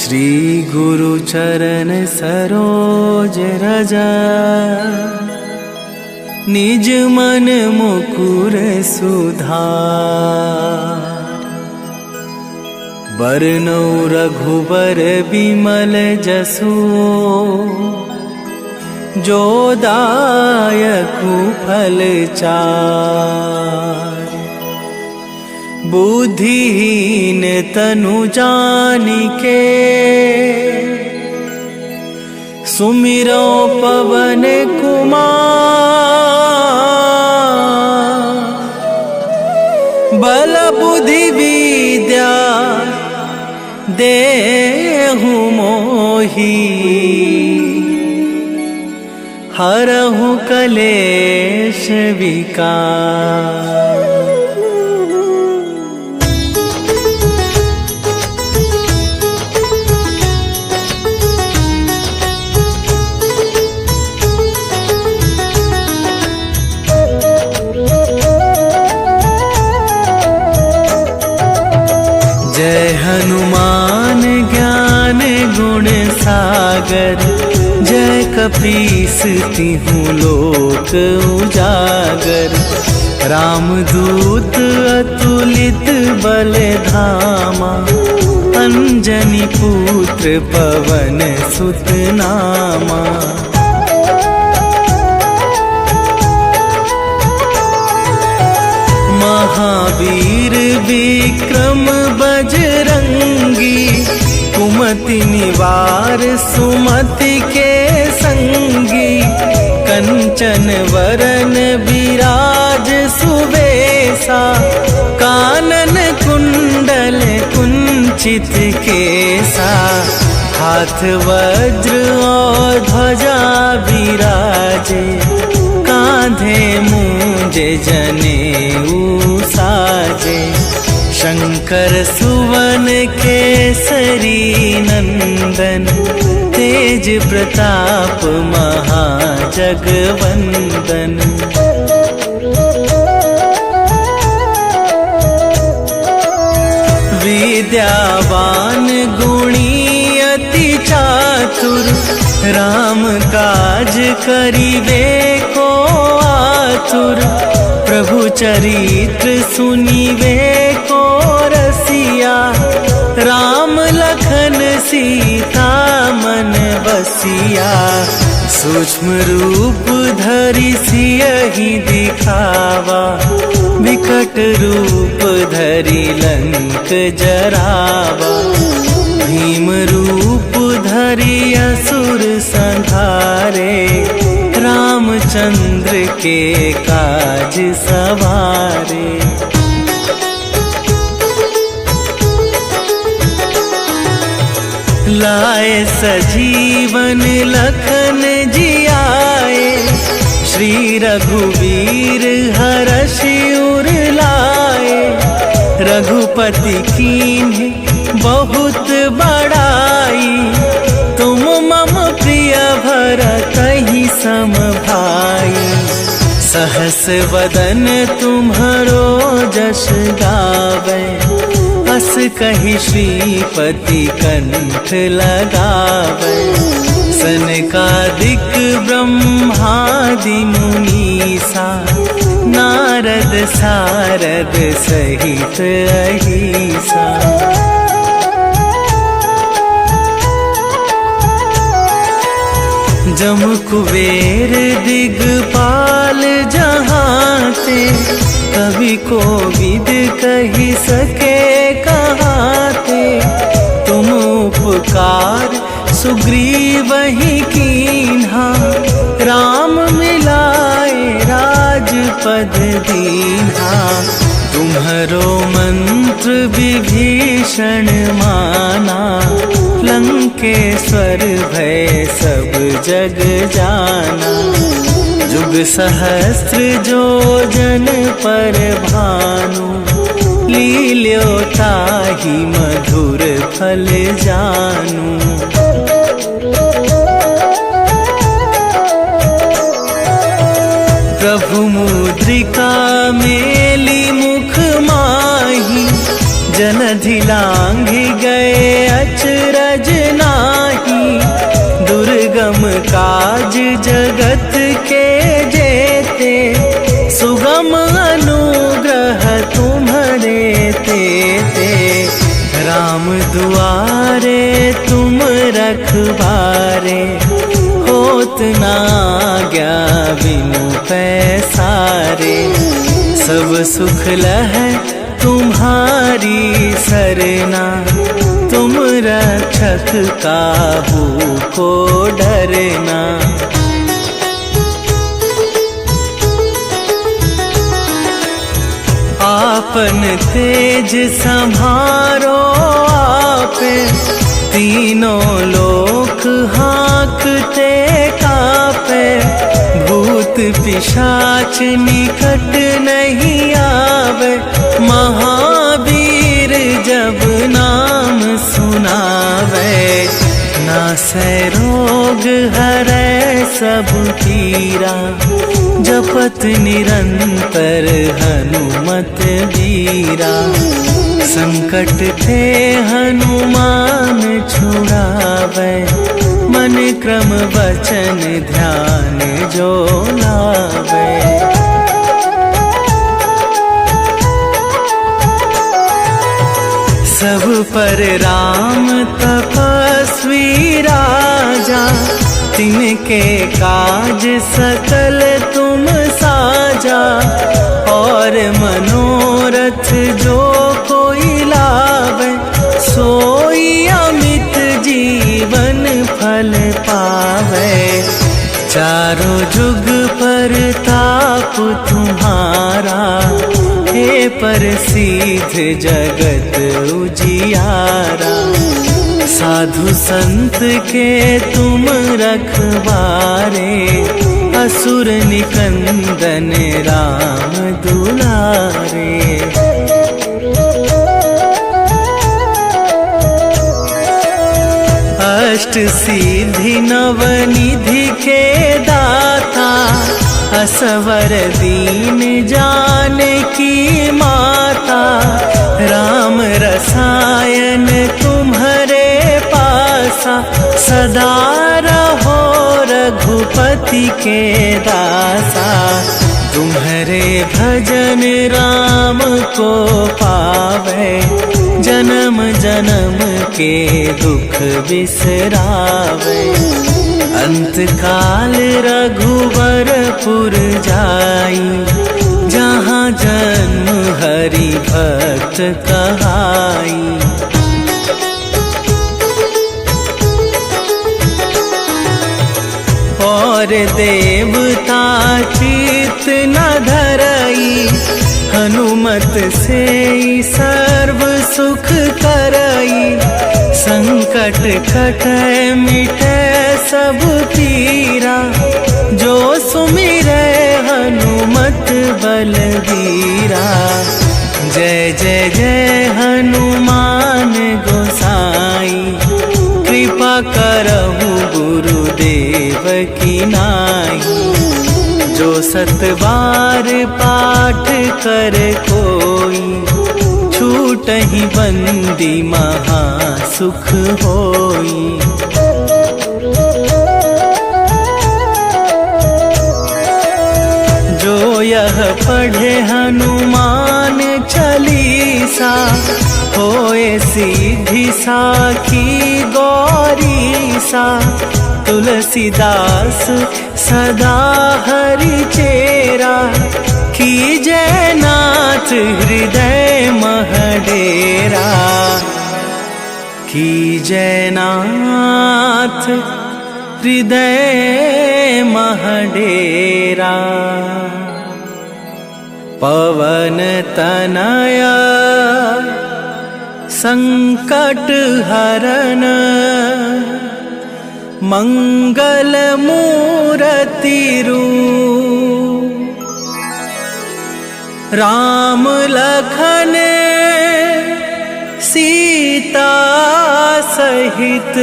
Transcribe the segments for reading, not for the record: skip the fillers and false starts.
श्री गुरु चरण सरोज रज, निज मन मुकुर सुधार। बरनौ रघुबर बिमल जसु, जो दायकु फल चार। बुद्धिहीन तनु जानिके, सुमिरो पवन कुमार। बल बुद्धि विद्या देहु मोहि, हरहु कलेश विकार। जय हनुमान ज्ञान गुण सागर, जय कपीस तिहुँ लोक उजागर। रामदूत अतुलित बल धामा, अंजनी पुत्र पवन सुत नामा। महावीर विक्रम बजरंगी, कुमति निवार सुमति के संगी। कंचन वरन विराज सुबेसा, कानन कुंडल कुंचित केसा। हाथ वज्र और ध्वजा विराजे, कांधे मूंज जनेऊ साजे। शंकर सुवन केसरी नंदन, तेज प्रताप महाजगवंदन। विद्यावान गुणी अति चातुर, राम काज करिबे को आतुर। प्रभु चरित्र सुनिबे को रसिया, राम लखन सीता मन बसिया। सूक्ष्म रूप धरि सियहि दिखावा, विकट रूप धरि लंक जरावा। भीम रूप धरि असुर संहारे, रामचंद्र के काज सवारे। लाए सजीवन लखन जियाए, श्री रघुवीर हरषि उर लाए। रघुपति कीन्हे बहुत बड़ाई, तुम मम प्रिय भरतहि सम भाई। सहस वदन तुम्हरो जस गावै, अस कहि श्रीपति कंठ लगावै। सनकादिक ब्रह्मादि मुनीसा, नारद सारद सहित अहिसा। जम कुबेर दिगपाल जहाते, कवि कोविद कहि सके कहाते। तुम उपकार सुग्रीवहि कीन्हा, राम मिलाए राजपद दीन्हा। तुम्हरो मंत्र विभीषण माना, लंकेश्वर भय सब जग जाना। जुग सहस्त्र जो जन पर भानु, लील्यो ताहि मधुर फल जानू। प्रभु मुद्रिका मेली मुख माही, जन धिलांघि गए अचरज काज जगत के जेते, सुगम अनुग्रह तुम्हारे तेते। राम दुआरे तुम रखवारे, होत ना आज्ञा बिनु पैसारे। सब सुख लहै तुम्हारी सरना, तुम रक्षक काहू को डरना। आपन तेज संभारो आपे, तीनों लोक हाँकते कापे। भूत पिशाच निकट नहीं आवे, महावीर जब नाम सुनावे। नासै रोग हरै सब पीरा, जपत निरंतर हनुमत वीरा। संकट ते हनुमान छुड़ावे, मन क्रम वचन ध्यान जो लावे। सब पर राम तपस्वी राजा, तिनके काज सकल तुम साजा। और मनोरथ जो कोई लावे, सोई अमित जीवन फल पावे। चारों जुग पर ताप तुम्हारा, हे प्रसिद्ध जगत उजियारा। साधु संत के तुम रखवारे, असुर निकंदन राम दुलारे। अष्ट सिद्धि नवनिधि के दाता, असवर दीन जानकी माता। राम रसायन तुम्हारे पासा, सदा रहो रघुपति के दासा। तुम्हारे भजन राम को पावे, जन्म जन्म के दुख बिसरावे। अंत काल रघुवरपुर जाई, जहाँ जन्म हरि भक्त कहाई। और देवता चित न धरई, हनुमत से सर्व सुख करई। संकट कटै मिटै सब पीरा, जो सुमिरै हनुमत बलबीरा। जय जय जय हनुमान गोसाई, कृपा करहु गुरुदेव की नाई। जो सत बार पाठ कर कोई, छूटहि बंदी महा सुख होई। जो यह पढ़े हनुमान चालीसा, होए सिद्धि साखी गौरीसा। तुलसीदास सदा हरि चेरा, कीजय नाथ हृदय मह डेरा। कीजय नाथ हृदय मह डेरा। पवन तनया संकट हरन, मंगल मूरति रूप। राम लखन सीता सहित,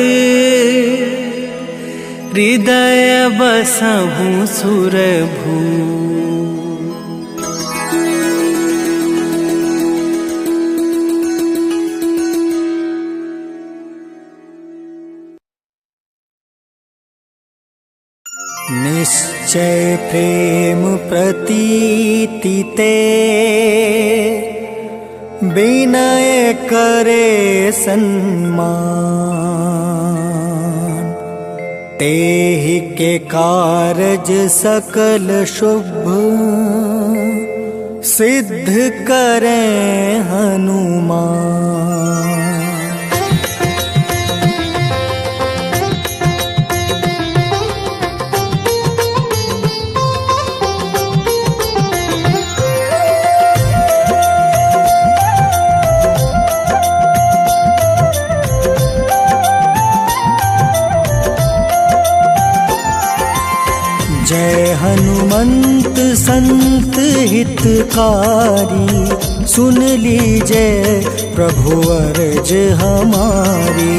हृदय बसहु सुरभूप। निश्चय प्रेम प्रतीति ते विनय करे सन्मान। तेहि के कारज सकल शुभ सिद्ध करें हनुमान। जय हनुमंत संत हितकारी, सुन लीजय प्रभु अर्ज हमारी।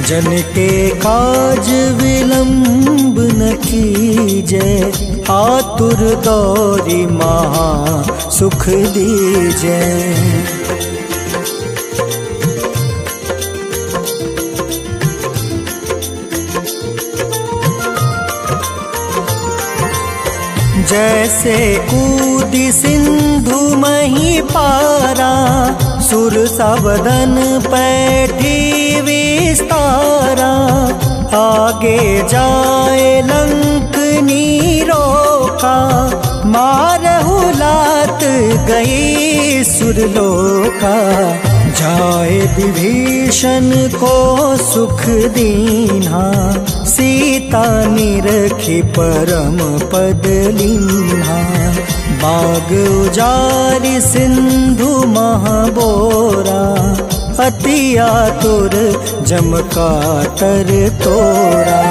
जन के काज विलंब न कीजय, आतुर दौरी महा सुख दीजय। जैसे कूदी सिंधु मही पारा, सुर सबदन पैठी विस्तारा। आगे जाए लंक नीरोका, मारहु लात गई सुरलोका। जाए विभीषण को सुख दीन्हा, सीता निरखी परम पद लीन्हा। बाग उजारि सिंधु महाबोरा, अति आतुर जम कातर तोरा।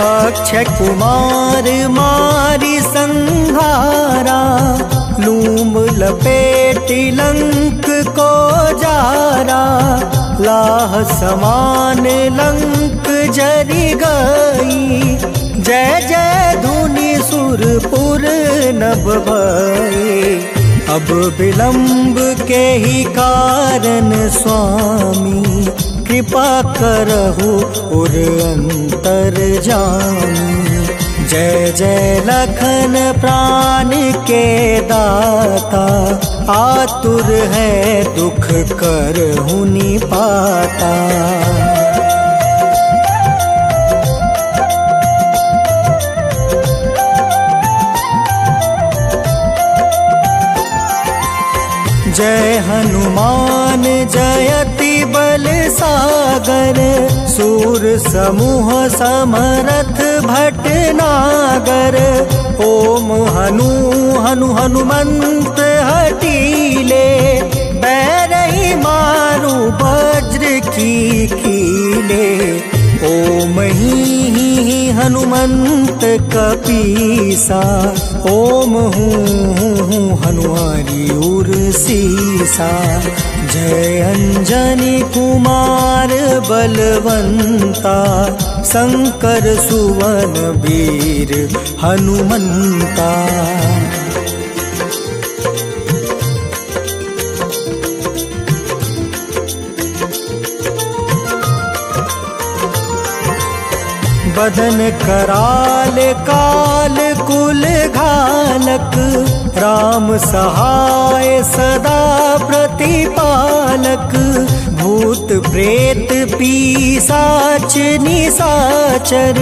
अक्षय कुमार मारी संहारा, लूम लपेटी लंक को जारा। लाह समान लंक जरि गई, जय जय धुनि सुरपुर नभ भई। अब विलंब के ही कारण स्वामी, कृपा करहु उर अंतर जामी। जय जय लखन प्राण के दाता, आतुर है दुख करहु निपाता। जय हनुमान जयति बल सागर, सूर समूह समरथ भटनागर। ओम हनु हनु हनुमंत हटीले, बैरही मारू वज्र की कीले। ओम ही हनुमंत कपीसा, ओम हूँ हनुमारी उर सीसा। जय अंजनी कुमार बलवंता, शंकर सुवन वीर हनुमंता। बदन कराल काल कुल घालक, राम सहाय सदा प्रतिपालक। भूत प्रेत पिशाच निशाचर,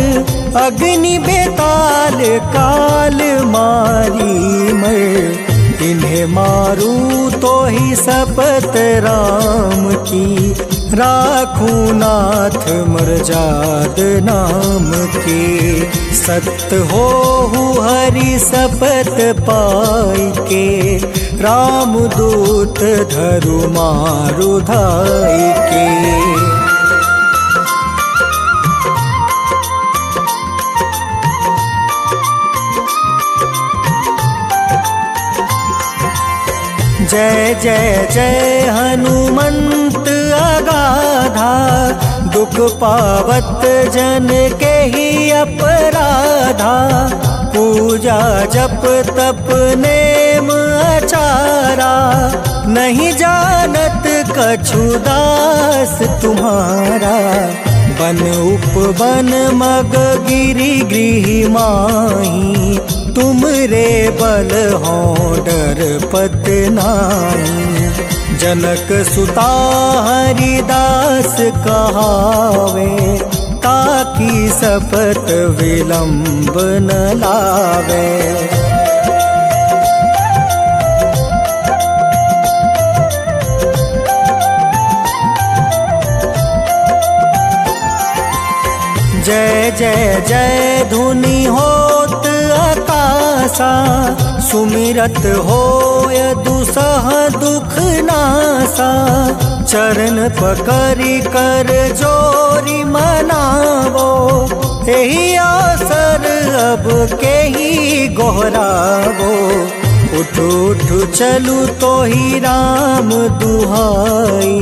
अग्नि बेताल काल मारी मर। इन्हें मारू तो ही शपथ राम की, राखूं नाथ मर्जाद नाम के। सत्य हो हरि शपथ पाई के, राम दूत धरु मारु धाई के। जय जय जय हनुमंत अगाधा, दुख पावत जन के ही अपराधा। पूजा जप तप नेम चारा, नहीं जानत कछु दास तुम्हारा। बन उपवन मग गिरि गृह माही, तुमरे बल हो डर पत नाही। जनक सुता हरिदास कहावे, ताकि सपत विलंब न लावे। जय जय जय धुनि होत आकाशा, सुमिरत होय दुसह दुख नासा। चरण पकड़ि कर जोरी मनावो, एहि अवसर अब केहि गोहरावो। उठ उठ चलू तो ही राम दुहाई,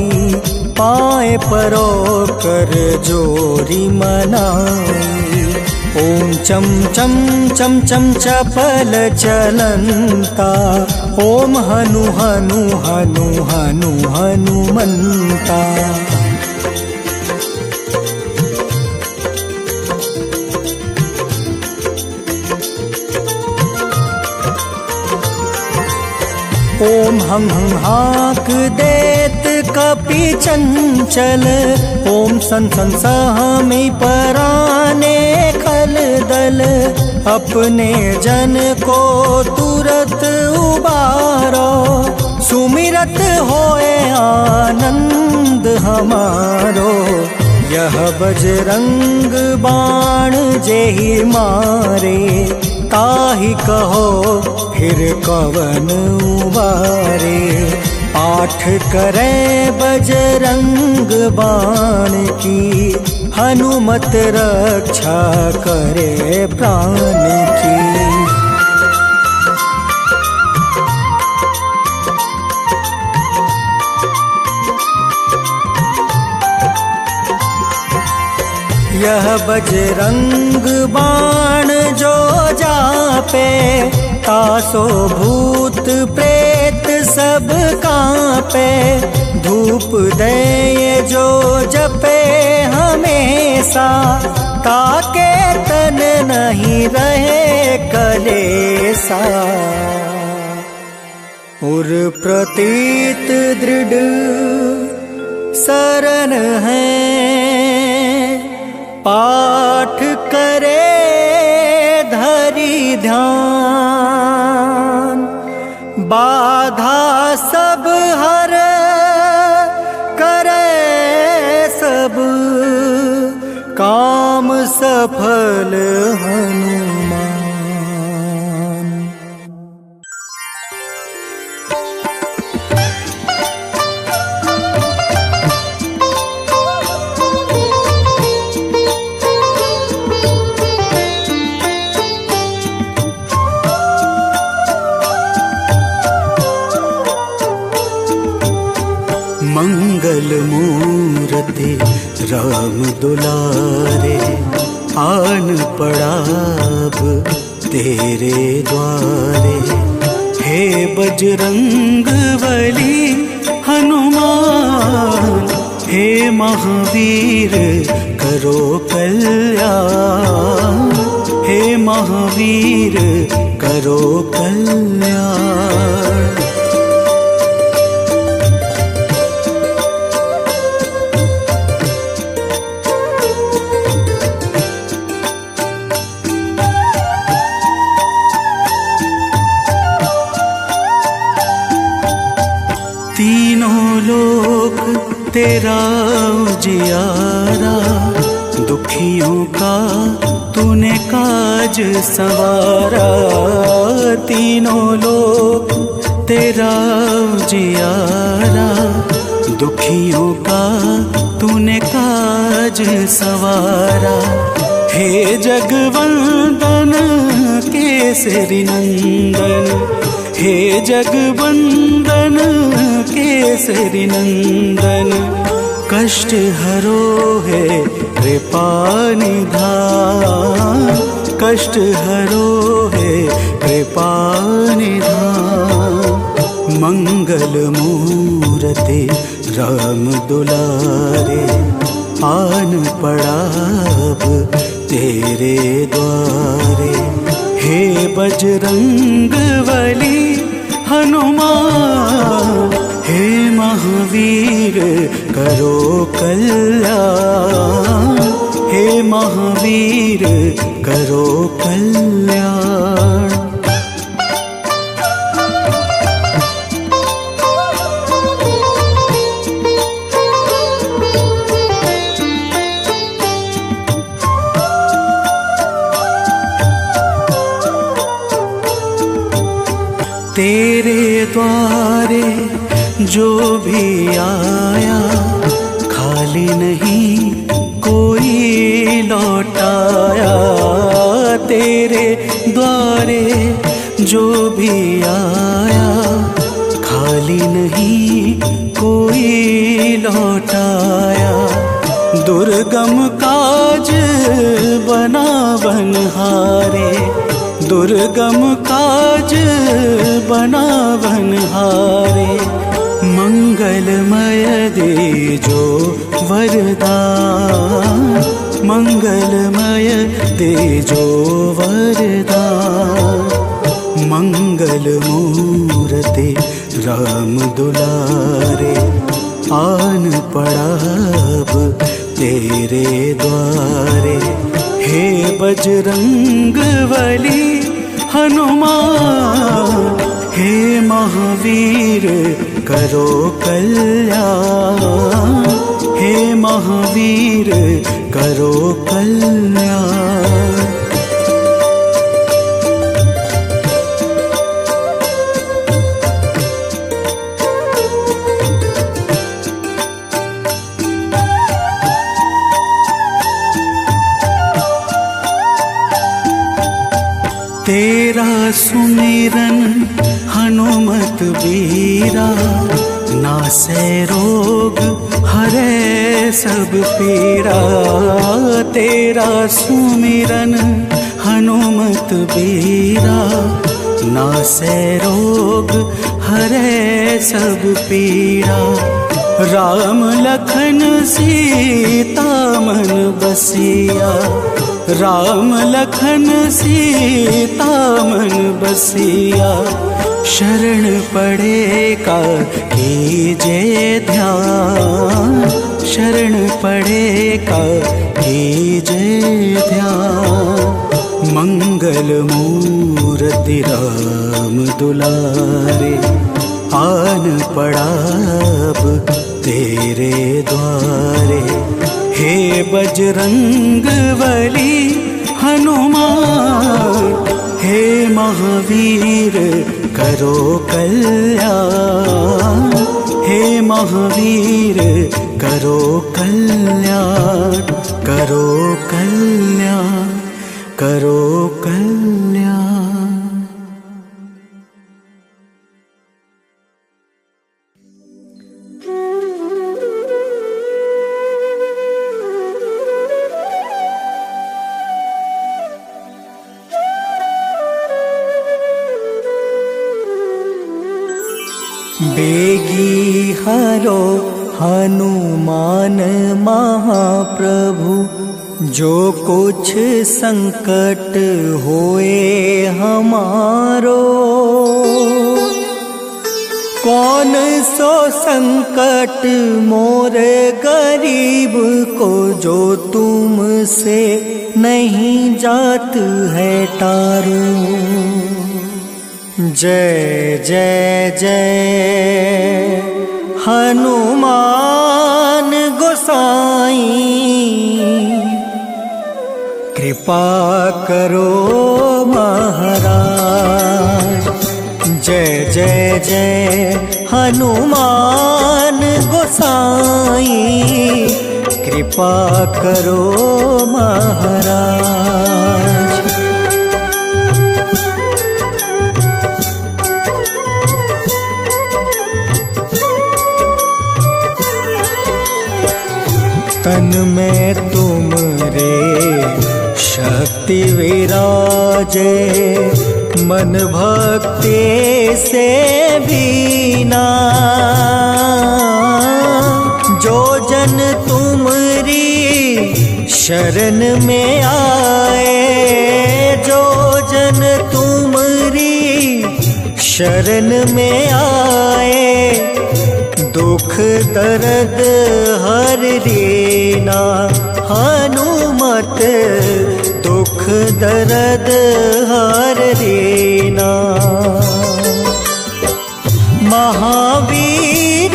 पाए परो कर जोरी मनाई। ओम चम चम चम चम चपल चलंता, ओम हनु हनु हनु हनु हनुमंता। ओम हं हं हाक देत कपि चंचल, ओम सन सन सहमी पराने खल दल। अपने जन को तुरत उबारो, सुमिरत होए आनंद हमारो। यह बजरंग बाण जेहि मारे, ताहि कहो फिर कवन उबारे। पाठ करे बजरंग बाण की, हनुमत रक्षा करे प्राण की। यह बजरंग बाण जो जापे, तासो भूत प्रेत सब कांपे। धूप दे जो जपे हमेशा, ताके तन नहीं रहे कलेसा। उर प्रतीत दृढ़ शरण है, पाठ करे धरि ध्यान। बाधा सब हर करे सब, काम सफल हनुमान। मंगल मूर्ति राम दुलारे, आन पड़ाब तेरे द्वारे। हे बजरंग बली हनुमान, हे महावीर करो कल्याण। हे महावीर करो कल्याण। तीनों लोक तेरा उजियारा, दुखियों का तूने काज संवारा। तीनों लोक तेरा उजियारा, दुखियों का तूने काज संवारा। हे जगवंदन केसरी नंदन, हे जगवंदन केसरी नंदन। कष्ट हरो है कृपा निधान, कष्ट हरो है कृपा निधान। मंगल मूरते राम दुलारे, आन पड़ा अब तेरे द्वारे। हे बजरंग बली हनुमान, हे महावीर करो कल्याण, हे महावीर करो कल्याण। तेरे द्वारे जो भी आया, खाली नहीं कोई लौटाया। तेरे द्वारे जो भी आया, खाली नहीं कोई लौटाया। दुर्गम काज बना बनहारे, दुर्गम काज बना बनहारे। मंगलमय दे जो वरदान, मंगलमय दे जो वरदान। मंगल मूरते राम दुलारे, आन पड़ा अब तेरे द्वारे। हे बजरंग बली हनुमान, हे महावीर करो कल्याण, हे महावीर करो कल्याण। तेरा सुमिरन हनुमत बीरा, नासै रोग हरै सब पीरा। तेरा सुमिरन हनुमत बीरा, नासै रोग हरै सब पीरा। राम लखन सीता मन बसिया, राम लखन सीता मन बसिया। शरण पड़े का कीजे ध्यान, शरण पड़े का कीजे ध्यान। मंगल मूरति राम दुलारे, आन पड़ा अब तेरे द्वारे। हे बजरंग बली हनुमान, हे महावीर करो कल्याण, हे महावीर करो कल्याण। करो कल्याण, करो कल्याण। बेगी हरो हनुमान महाप्रभु, जो कुछ संकट होए हमारो। कौन सो संकट मोर गरीब को, जो तुमसे नहीं जात है टारो। जय जय जय हनुमान गोसाई, कृपा करो महाराज। जय जय जय हनुमान गोसाई, कृपा करो महाराज। तन में तुमरे शक्ति विराजे, मन भक्ति से भीना, जो जन तुमरी शरण में आए, जो जन तुमरी शरण में आए, दुख दर्द हर लेना हनुमत, दुख दर्द हर लेना। महावीर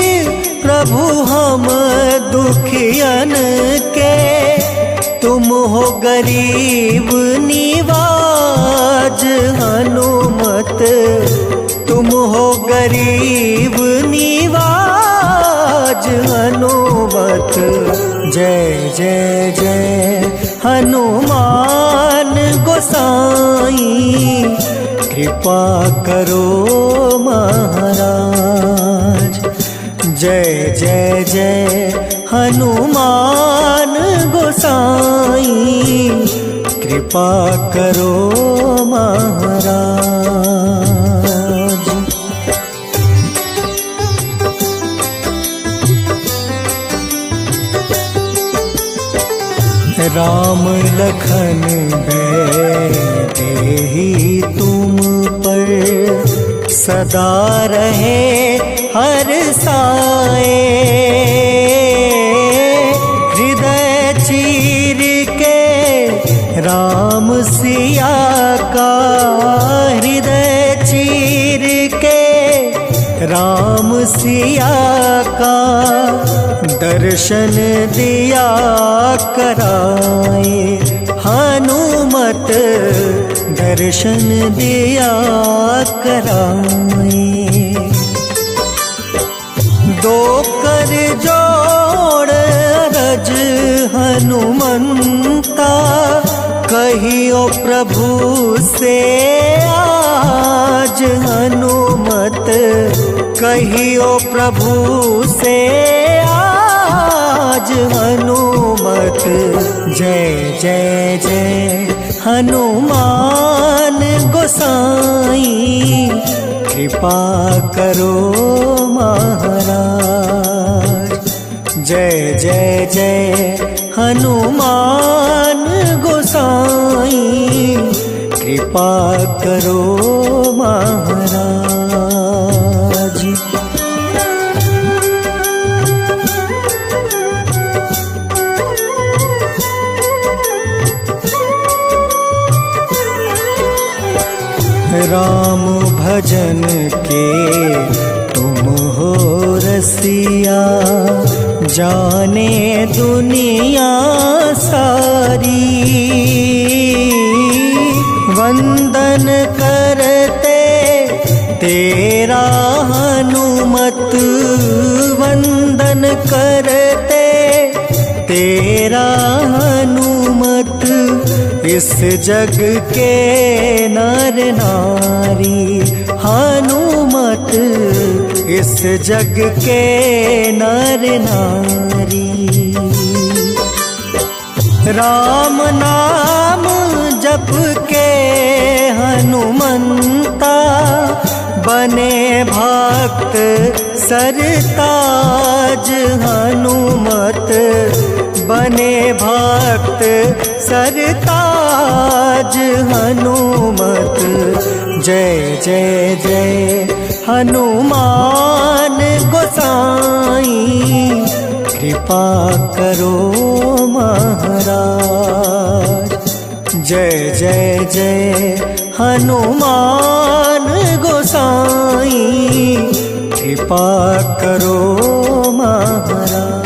प्रभु हम दुखियन के, तुम हो गरीब निवाज हनुमत, तुम हो गरीब निवाज हनुमत। जय जय जय हनुमान गोसाई, कृपा करो महाराज। जय जय जय हनुमान गोसाई, कृपा करो महाराज। राम लखन देहि तुम पर, सदा रहे हर साए। हृदय चीर के राम सिया का, हृदय चीर के राम सिया का, दर्शन दिया कराए हनुमत, दर्शन दिया कराए। दो कर जोड़ रज हनुमंता, कहियो प्रभु से आज हनुमत, कहियो प्रभु से आज हनुमत। जय जय जय हनुमान गोसाई, कृपा करो महाराज। जय जय जय हनुमान गोसाई, कृपा करो महाराज। राम भजन के तुम हो रसिया, जाने दुनिया सारी। वंदन करते तेरा हनुमत, वंदन करते तेरा हनुमत। इस जग के नर नारी हनुमत, इस जग के नर नारी। राम नाम जप के हनुमंता, बने भक्त सरताज हनुमत, बने भक्त सरताज हनुमत। जय जय जय हनुमान गोसाई, कृपा करो महाराज। जय जय जय हनुमान गोसाई, कृपा करो महाराज।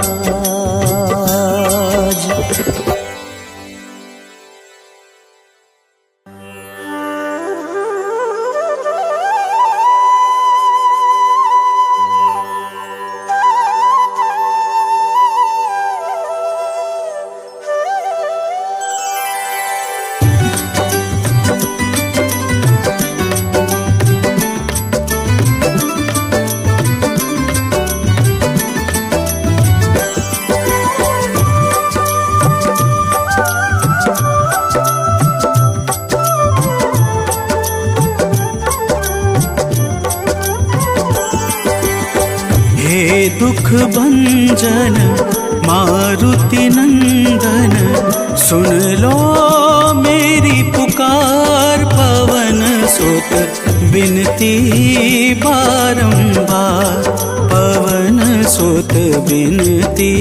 दुख भंजन मारुति नंदन, सुन लो मेरी पुकार। पवन सुत बिनती बारंबार, पवन सुत बिनती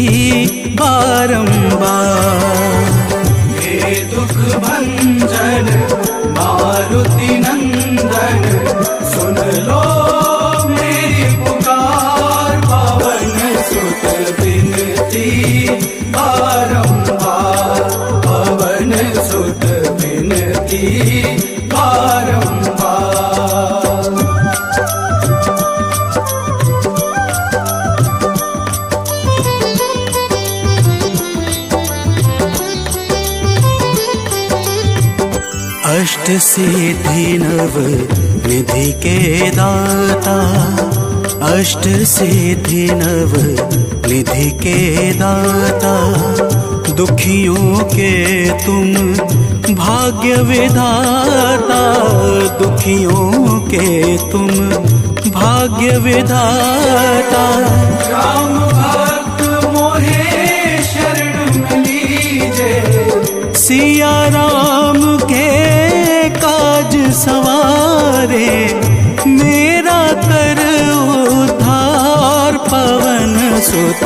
बारंबार। हे दुख भंजन मारुति नंदन, सुन लो मेरी पुकार। पवन सुत बिनती बारंबार, पवन सुत बिनती बारंबार। अष्ट सिद्धि नव निधि के दाता, अष्ट सिद्धि नव निधि के दाता। दुखियों के तुम भाग्य विधाता, दुखियों के तुम भाग्य विधाता। राम भक्त मोहे शरण लीजे, सिया राम के काज सवारे। मेरा कर उद्धार, पवन सुत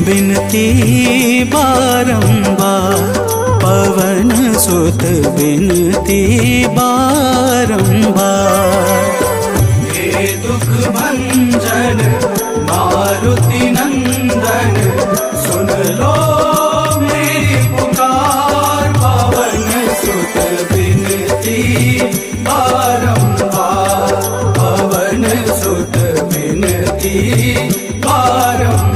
बिनती बारंबार, पवन सुत बिनती बारंबार। हे दुख भंजन मारुति नंदन, सुन लो मेरी पुकार। पवन सुत बिनती बारंबार, पवन सुत बिनती बारंबार।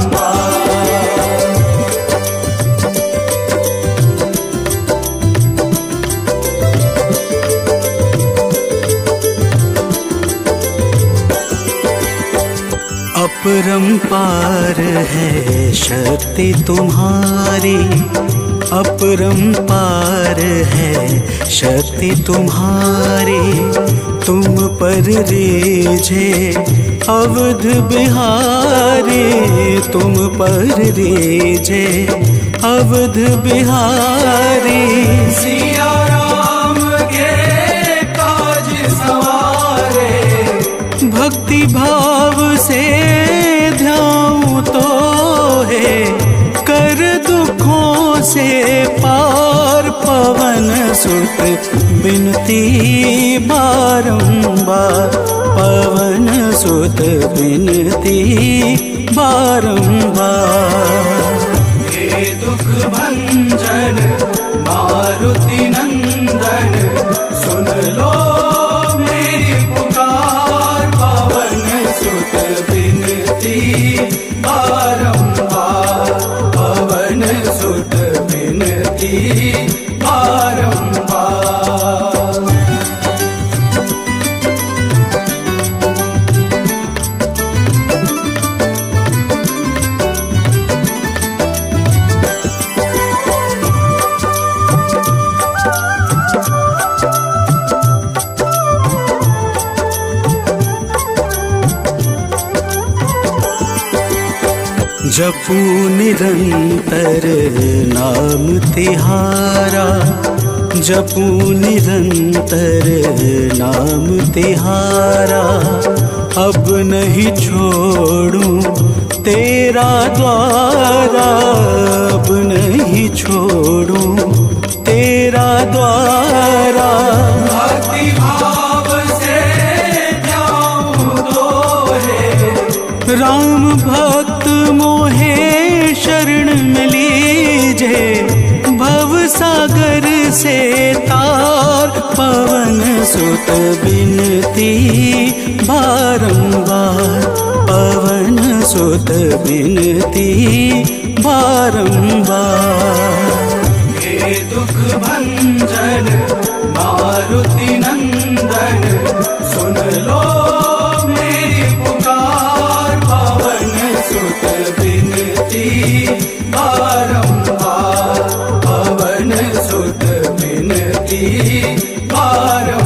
अपरंपार है शक्ति तुम्हारी, अपरंपार है शक्ति तुम्हारी। तुम पर रीझे अवध बिहारी, तुम पर रीझे अवध बिहारी। सिया राम के काज सवारे, भक्ति भाव से ध्याऊं तो है कर दुखों से पार। पवन सुत बिनती बारंबार, पवन सुत बिनती बारंबार। हे दुख भंजन मारुति नंदन, सुन लो मेरी पुकार। पवन सुत बिनती बारंबार, पवन सुत बिनती बारंबार। जपू निरंतर नाम तिहारा, जपू निरंतर नाम तिहारा। अब नहीं छोड़ूं तेरा द्वारा, अब नहीं छोड़ूं तेरा द्वारा। भक्ति भाव से ध्याऊं तो है, राम भक्त मोहे शरण में लीजे। भव सागर से तार, पवन सुत बिनती बारंबार, पवन सुत बिनती बारंबार। हे दुख भंजन मारुति नंदन, सुन लो मेरी पुकार। पवन सुत बिनती बारंबार, पवन सुत बिनती बारंबार।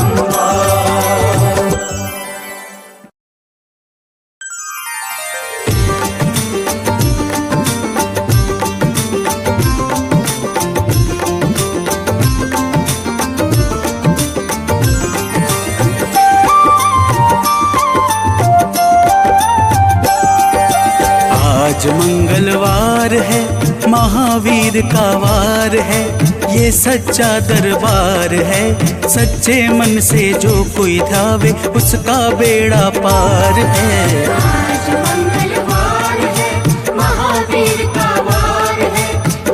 महावीर का वार है, ये सच्चा दरबार है। सच्चे मन से जो कोई ध्यावे उसका बेड़ा पार है। आज मंगलवार है, महावीर का वार है,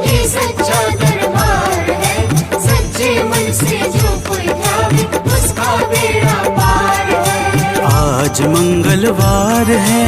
ये सच्चा दरबार है। सच्चे मन से जो कोई ध्यावे उसका बेड़ा पार है। आज मंगलवार है।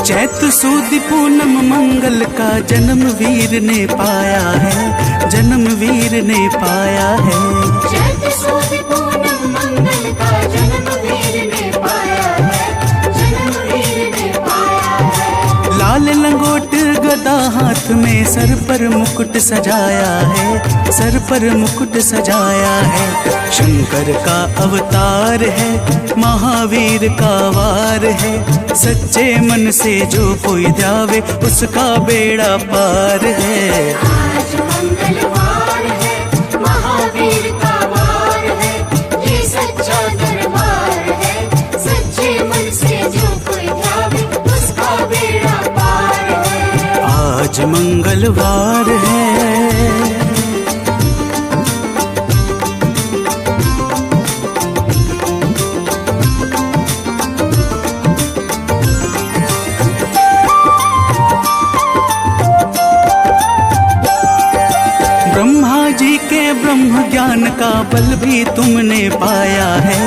चैत सुद पूनम मंगल का जन्म वीर ने पाया है, जन्म वीर ने पाया है। चैत सुद पूनम मंगल का जन्म वीर ने पाया है, जन्म वीर ने पाया है। लाल लंगोट गदा हाथ में, सर पर मुकुट सजाया है, सर पर मुकुट सजाया है। शंकर का अवतार है, महावीर का वार है। सच्चे मन से जो कोई ध्यावे उसका बेड़ा पार है। आज मंगलवार है, महावीर का वार है, ये सच्चा दरबार है। सच्चे मन से जो कोई ध्यावे उसका बेड़ा पार है। आज मंगलवार है। ब्रह्मा जी के ब्रह्म ज्ञान का बल भी तुमने पाया है,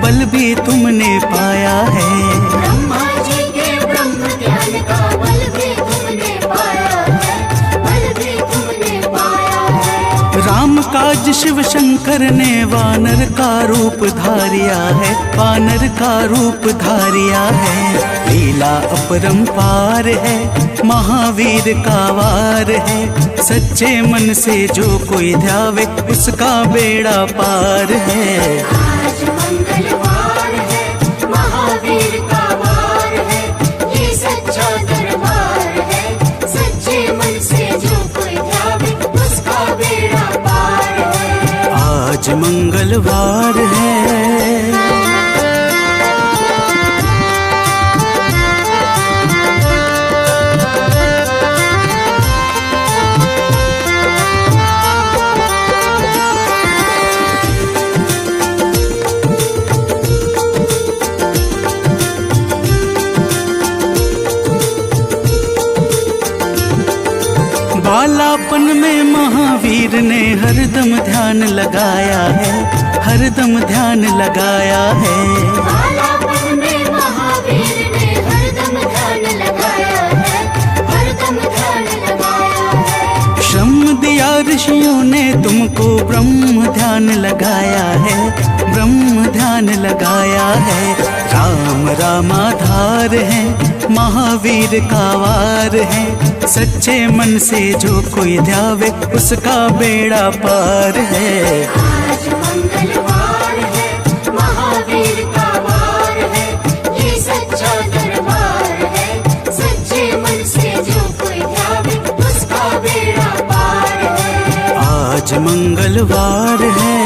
बल भी तुमने पाया है। ब्रह्मा जी के ब्रह्म ज्ञान का बल भी तुमने पाया है, बल भी तुमने पाया है। राम काज शिव शंकर ने वानर का रूप धारिया है, वानर का रूप धारिया है। लीला अपरंपार है, महावीर का वार है। सच्चे मन से जो कोई ध्यावे उसका बेड़ा पार है। आज मंगलवार है, महावीर का वार है, ये सच्चा दरबार है। सच्चे मन से जो कोई ध्यावे उसका बेड़ा पार है। आज मंगलवार है। बालापन में महावीर ने हरदम ध्यान लगाया है, हरदम ध्यान लगाया है। बालापन में महावीर ने हरदम ध्यान लगाया है, हरदम ध्यान लगाया है। श्रम दिया ऋषियों ने तुमको, ब्रह्म ध्यान लगाया है, ब्रह्म ध्यान लगाया है। राम रामाधार है, महावीर का वार है। सच्चे मन से जो कोई ध्यावे उसका बेड़ा पार है। आज मंगलवार है, महावीर का वार है, ये सच्चा दरबार है। सच्चे मन से जो कोई ध्यावे उसका बेड़ा पार है। आज मंगलवार है।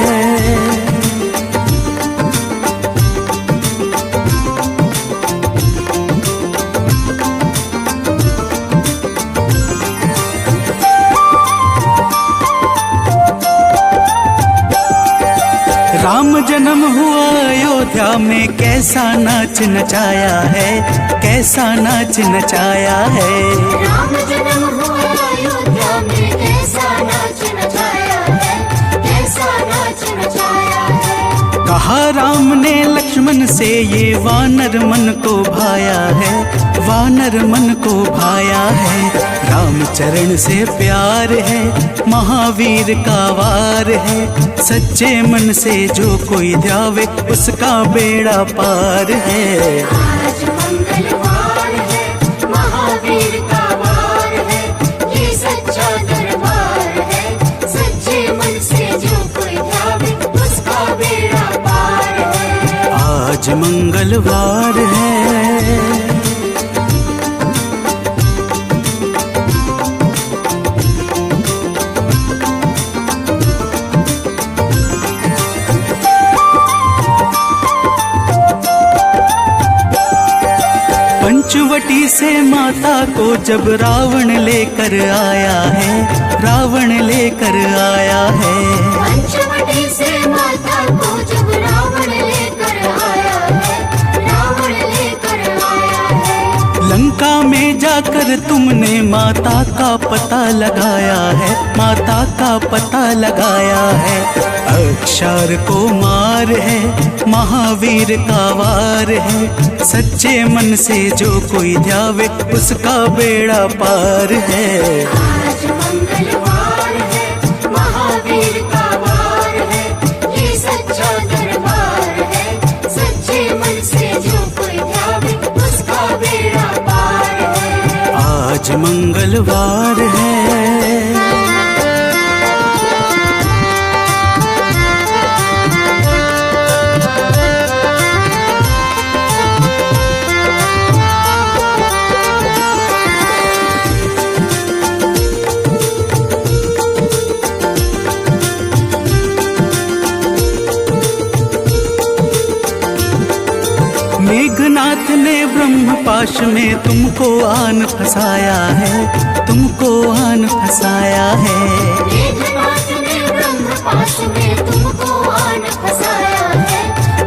राम जन्म हुआ अयोध्या में, कैसा नाच नचाया है, कैसा नाच नचाया है। राम जन्म हुआ अयोध्या में, कैसा नाच नचाया है, कैसा नाच नचाया है। कहा राम ने लक्ष्मण से, ये वानर मन को भाया है, वानर मन को भाया है। राम चरण से प्यार है, महावीर का वार है। सच्चे मन से जो कोई ध्यावे उसका बेड़ा पार है। आज मंगलवार है, महावीर का वार है, ये सच्चा दरबार है। सच्चे मन से जो कोई ध्यावे उसका बेड़ा पार है। आज पंचवटी से माता को जब रावण लेकर आया है, रावण लेकर आया है। पंचवटी से माता को जब रावण लेकर आया है, रावण लेकर आया है। लंका में जाकर तुमने माता का पता लगाया है, माता का पता लगाया है। अक्षर को मार है, महावीर का वार है। सच्चे मन से जो कोई ध्यावे उसका बेड़ा पार है। आज मंगलवार है, महावीर का वार है, ये सच्चा दरबार है। सच्चे मन से जो कोई ध्यावे उसका बेड़ा पार है। आज मंगलवार है। मेघनाथ ने ब्रह्मपाश में तुमको आन फंसाया है, तुमको आन फंसाया है। मेघनाथ ने ब्रह्मपाश में तुमको आन फंसाया है,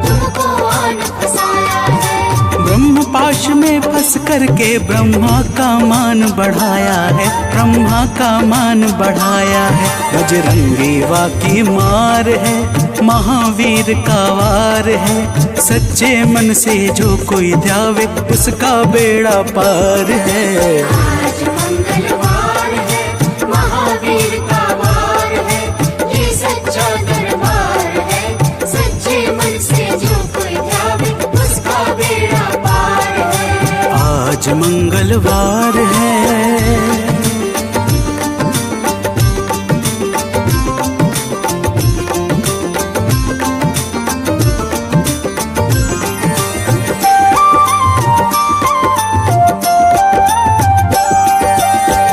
तुमको आन फंसाया है। ब्रह्मपाश में फंस करके ब्रह्मा का मान बढ़ाया है, ब्रह्मा का मान बढ़ाया है। बजरंगी वाकी मार है, महावीर का वार है। सच्चे मन से जो कोई ध्यावे उसका बेड़ा पार है। आज मंगलवार है, महावीर का वार है, ये सच्चा दरबार है। सच्चे मन से जो कोई ध्यावे उसका बेड़ा पार है। आज मंगलवार है।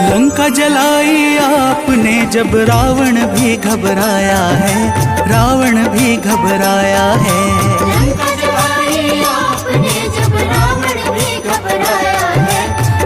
लंका जलाई आपने जब रावण भी घबराया है, रावण भी घबराया है। लंका जलाई आपने जब रावण भी घबराया है,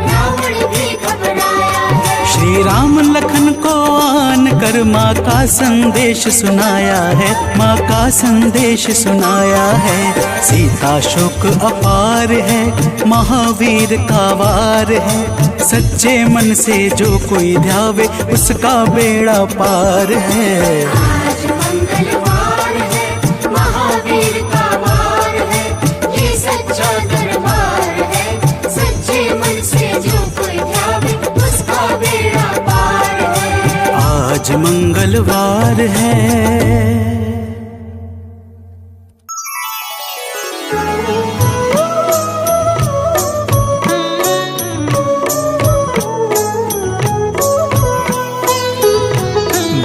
रावण भी घबराया है। श्री राम लखन को आन कर माँ का संदेश सुनाया है, माँ का संदेश सुनाया है। सीता शोक अपार है, महावीर का वार है। सच्चे मन से जो कोई ध्यावे उसका बेड़ा पार है। आज मंगलवार है, महावीर का वार है, ये सच्चा दरबार है। सच्चे मन से जो कोई ध्यावे उसका बेड़ा पार है। आज मंगलवार है।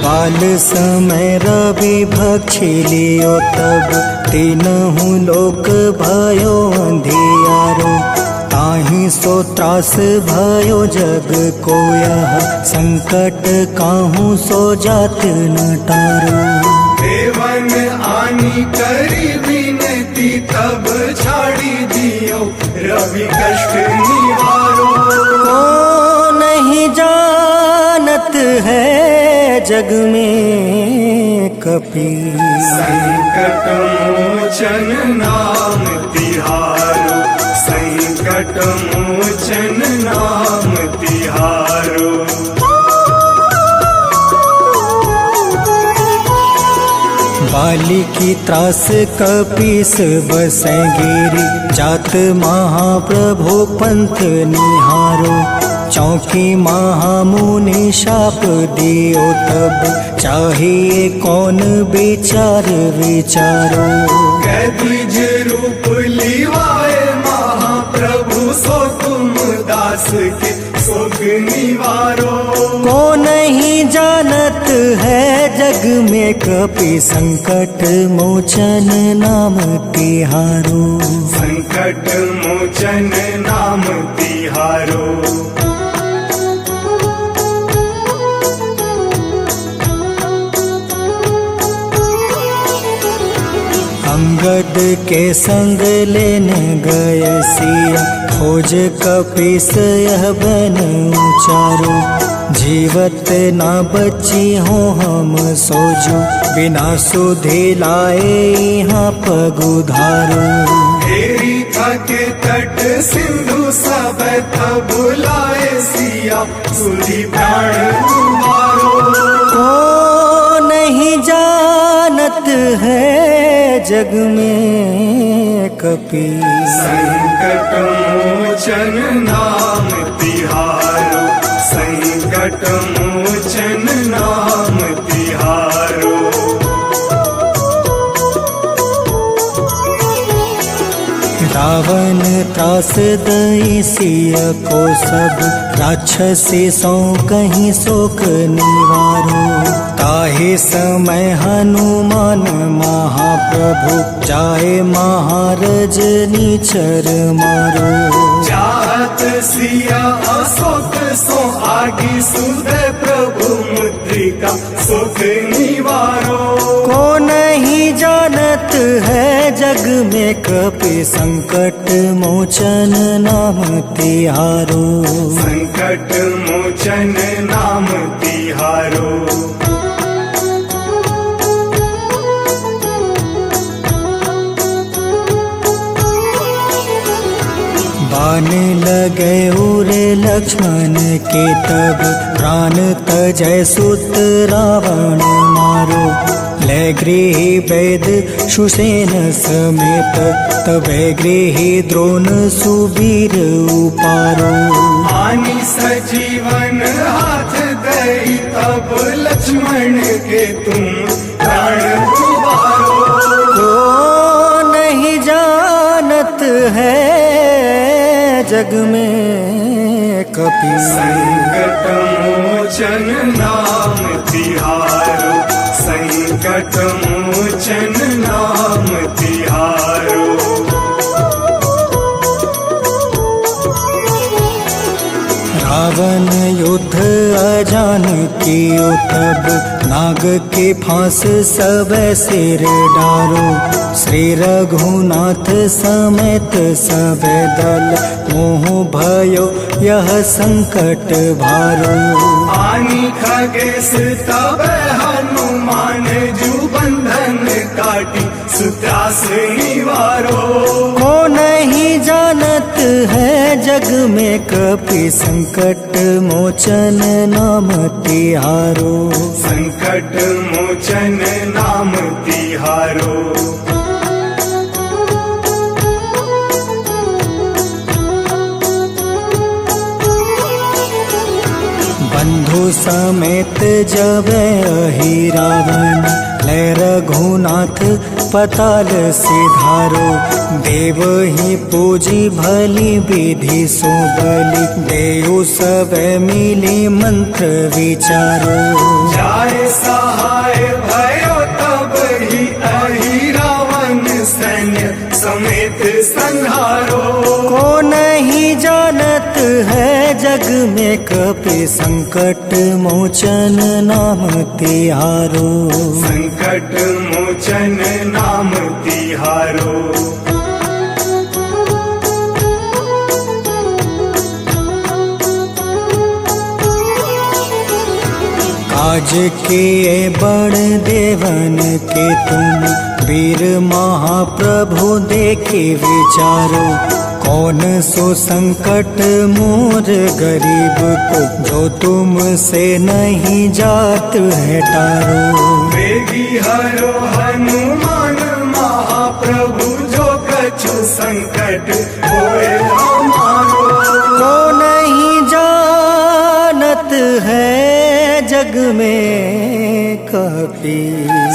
बाल समय रवि भक्षी लियो तब तीनहु लोक भयो अंधियारो। ताहि सो त्रास भयो जग को यह संकट काहू सो जात न टारो। देवन आनी करी विनती तब छाड़ी दियो रवि कष्ट निवारो। को नहीं जानत है जग में कपि संकट मोचन नाम तिहारो, संकट मोचन नाम तिहारो। बाली की त्रास कपीस बसै गिरी। जात महाप्रभु पंथ निहारो। चौकी महामुनि शाप दियो तब चाहिए कौन विचार विचारो। कैदिज रूप लिवाए महाप्रभु सो तुम दास के शोक निवारो। को नहीं जानत है जग में कपि संकट मोचन नाम तिहारो। संकट मोचन नाम तिहारो। अंग अंगद के संग लेने गए सिया, खोज कपीस यह बन उचारो। जीवत ना बची हो हम सोजो, बिना सुधि लाए यहाँ पगुधारो। घेरी थके तट सिंधु सब तब बुलाए सिया, सुधी प्राण तुम्हारो। को नहीं जानत है जग में कपीस, संकट मोचन नाम तिहारो, संकट मोचन नाम तिहारो। रावण त्रास दई सिया को सब, राक्षसी सौ कहीं शोक निवारो। ताहि समय हनुमान महाप्रभु, जाए महारज नीचर मारो। जात सिया अशोक सो आगी, सुधे प्रभु मुद्रिका सुख निवारो। को नहीं जानत है जग में कपि, संकट मोचन नाम तिहारो। संकट मोचन नाम तिहारो। बाण लगे उरे लक्ष्मण के तब, प्राण तजय सुत रावण मारो। ले गृही वैद सुसेन समेत, तबे गृही द्रोण सुबीर उपारो। आनी सजीवन हाथ दई, तब लक्ष्मण के तुम प्राण उबारो। को नहीं जानत है जग में कपि, संकट मोचन नाम तिहारो, संकट मोचन नाम तिहारो। रावण युद्ध अजान कियो तब, नाग के फांस सब सिर डारो। श्री रघुनाथ समेत सब दल, मोह भयो यह संकट भारो। आनी खगेश तब हनुमान, जू बंधन काटी सुत्रास निवारो। को नहीं जानत है जग में कपि, संकट मोचन नाम तिहारो। संकट मोचन नाम तिहारो। बंधु समेत जब अहि रावण, ले रघुनाथ पताल सिधारो। देव ही पूजी भली विधि सो बलि, देव सब मिली मंत्र विचारो। जाय सहाय भयो तब ही अहि रावण, सैन्य समेत संहारो। को नहीं जानत है जग में कपि, संकट मोचन नाम तिहारो। संकट मोचन नाम तिहारो। काज किए बड़ देवन के तुम, वीर महाप्रभु देखे विचारो। कौन सो संकट मोर गरीब को, जो तुमसे नहीं जात है टारो। वेगी हरो हनुमान महाप्रभु, जो कछु संकट होए हमारो। को नहीं जानत है जग में कपि,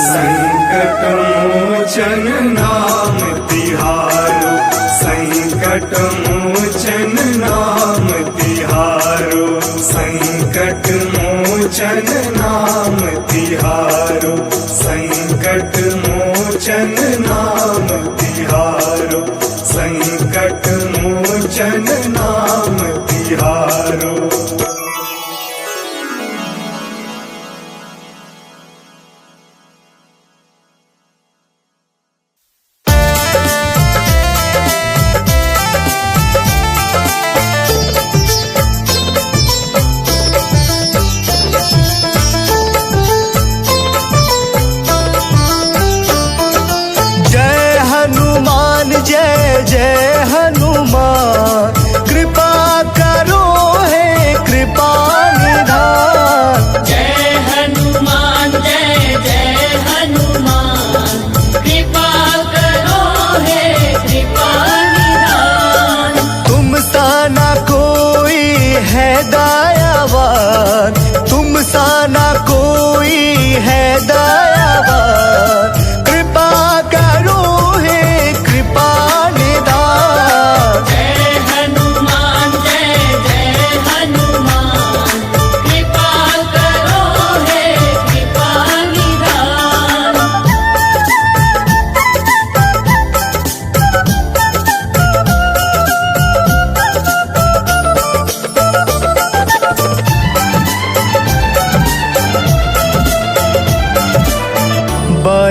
संकट मोचन नाम तिहारो, संकट मोचन नाम तिहारो, संकट मोचन नाम तिहारो, संकट मोचन नाम तिहारो, संकट मोचन नाम तिहारो।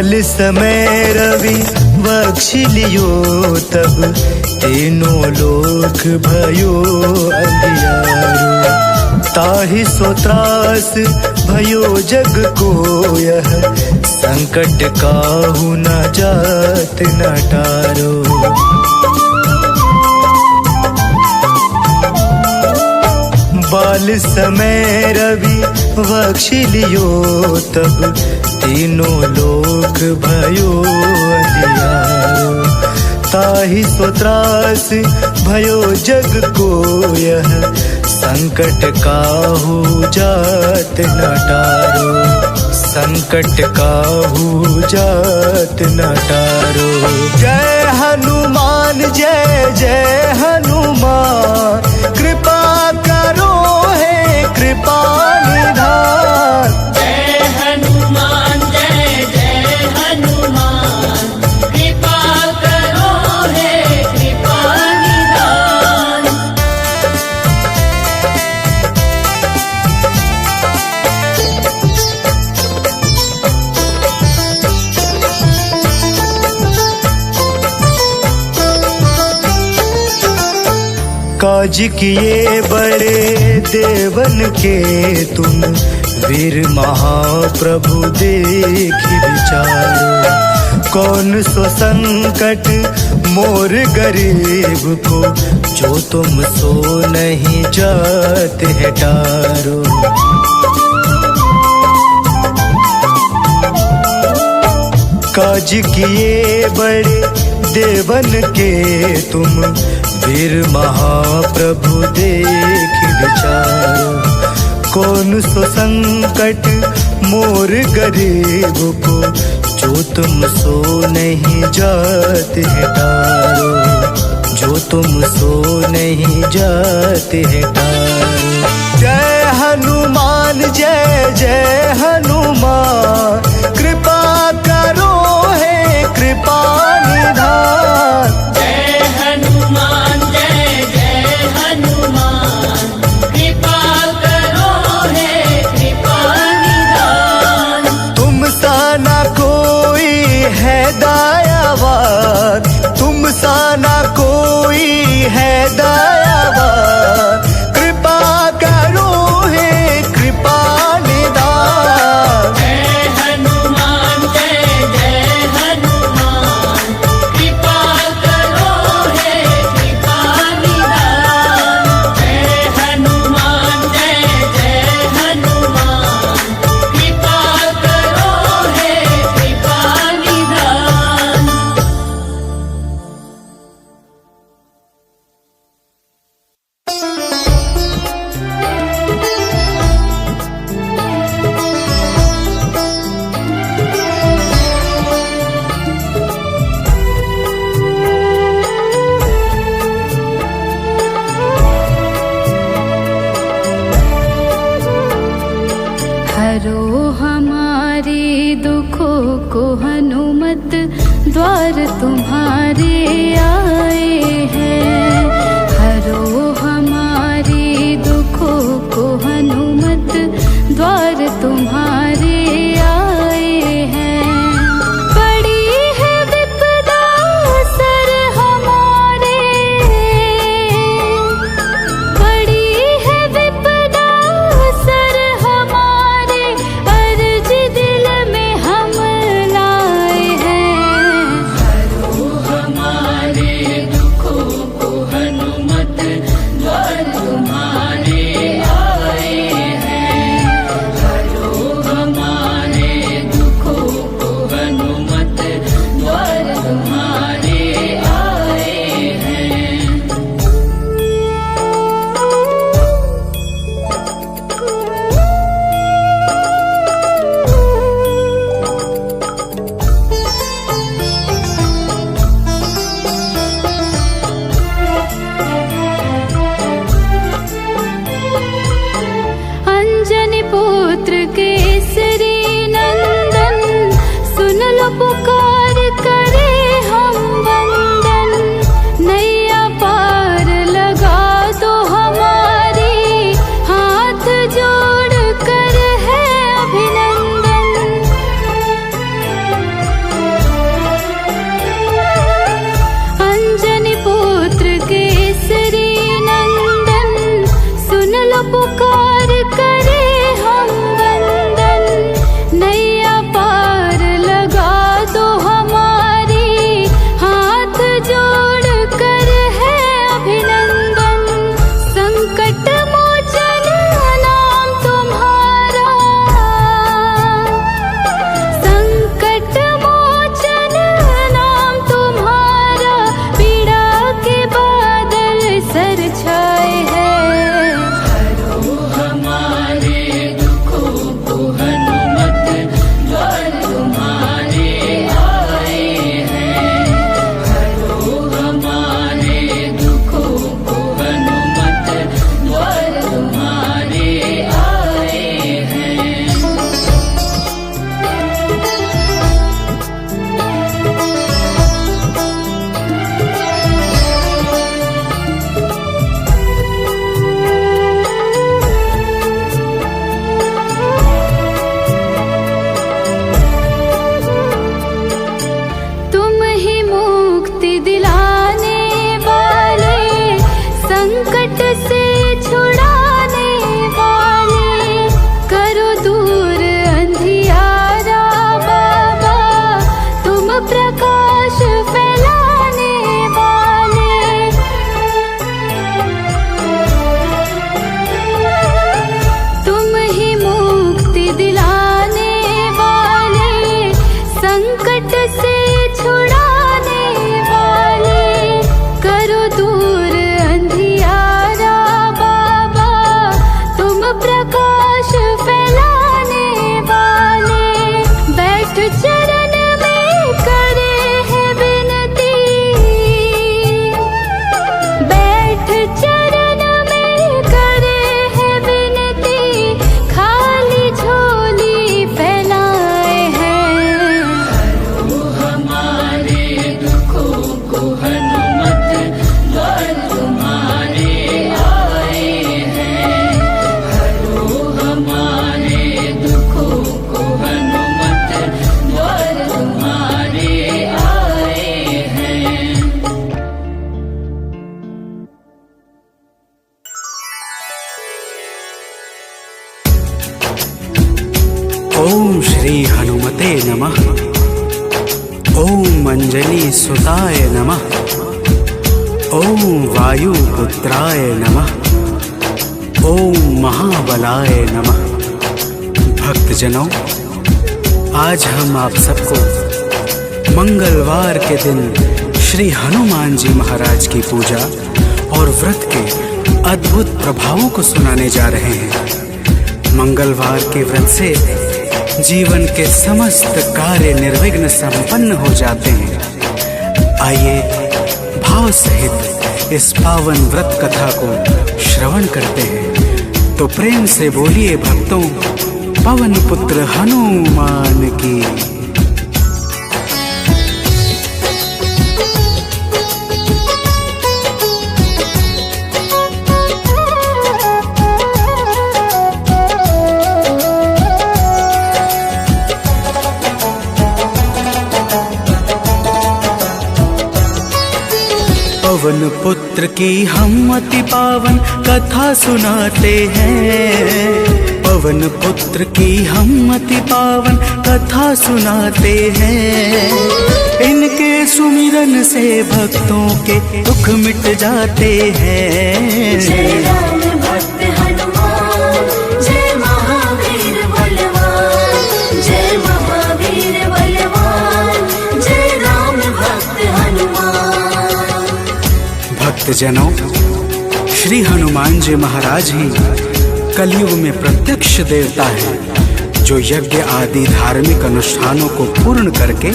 बाल समय रवि बख्शिलियो तब तीनों लोक भयो अंधियारो। ताहि सो त्रास भयो जग को यह संकट काहू न जात न टारो। बाल समय रवि बख्शिलियो तब तीनों लोक भयो अंधियारो। ताहि सो त्रास भयो जग को यह संकट काहू जात न टारो। संकट काहू जात न टारो। जय हनुमान जय जय हनुमान, कृपा करो हे कृपा निधान। जय हनुमान जय जय हनुमान, कृपा करो हे कृपा निधान। काज किए बड़े देवन के तुम, वीर महाप्रभु देखि विचारो। कौन सो संकट मोर गरीब को, जो तुम सो नहीं जाते है टारो। काज किए बड़े देवन के तुम, वीर महाप्रभु देखि विचारो। कौन सो संकट मोर गरीब को, जो तुम सो नहीं जाते है टारो। जो तुम सो नहीं जाते है टारो। जय हनुमान जय जय हनुमान, कृपा करो हे कृपा निधान। जय हनुमान जय जय हनुमान, कृपा करो हे कृपा निधान। तुम सा ना कोई है दयावान, तुम सा ना कोई है दयावान। कृपा करो हे कृपा निधान। जय हनुमान जय जय हनुमान, कृपा करो हे कृपा निधान। जय हनुमान जय जय हनुमान, कृपा करो हे कृपा निधान। हरो हमारे दुखों को हनुमत, द्वार तुम्हारे आए हैं। हरो हमारे दुखों को हनुमत, द्वार तुम्हारे आए हैं। बड़ी है विपदा सर हमारे, बड़ी है विपदा सर हमारे, अर्ज दिल में हम लाए हैं। हरो हमारे दुखों को संकट से छुड़ाने वाले, करो दूर अंधियारा बाबा, तुम प्रकाश फैलाने वाले। तुम ही मुक्ति दिलाने वाले, संकट से छुड़ाने वाले, करो दूर अंधियारा बाबा, तुम प्रकाश फैलाने वाले। बैठ चरण में करे है विनती, बैठ चरण में करे है विनती, खाली झोली फैलाए हैं। हरो हमारे दुखों को हनुमत, द्वार तुम्हारे आए हैं। हरो हमारे दुखों को हनुमत, द्वार तुम्हारे आए हैं। ओम श्री हनुमते नमः। ओम अंजलि सुताय नमः। ओम वायुपुत्राय नमः। ओम महाबलाय नमः। भक्तजनों, आज हम आप सबको मंगलवार के दिन श्री हनुमान जी महाराज की पूजा और व्रत के अद्भुत प्रभावों को सुनाने जा रहे हैं। मंगलवार के व्रत से जीवन के समस्त कार्य निर्विघ्न संपन्न हो जाते हैं। आइए भाव सहित इस पावन व्रत कथा को श्रवण करते हैं। तो प्रेम से बोलिए भक्तों, पवन पुत्र हनुमान की। पवन पुत्र की हम अति पावन कथा सुनाते हैं। पवन पुत्र की हम अति पावन कथा सुनाते हैं। इनके सुमिरन से भक्तों के दुख मिट जाते हैं। जय राम भक्त हनुमान, जय महावीर बलवान, जय महावीर बलवान, जय राम भक्त हनुमान। भक्तजनों, श्री हनुमान जी महाराज ही कलयुग में प्रत्यक्ष देवता है, जो यज्ञ आदि धार्मिक अनुष्ठानों को पूर्ण करके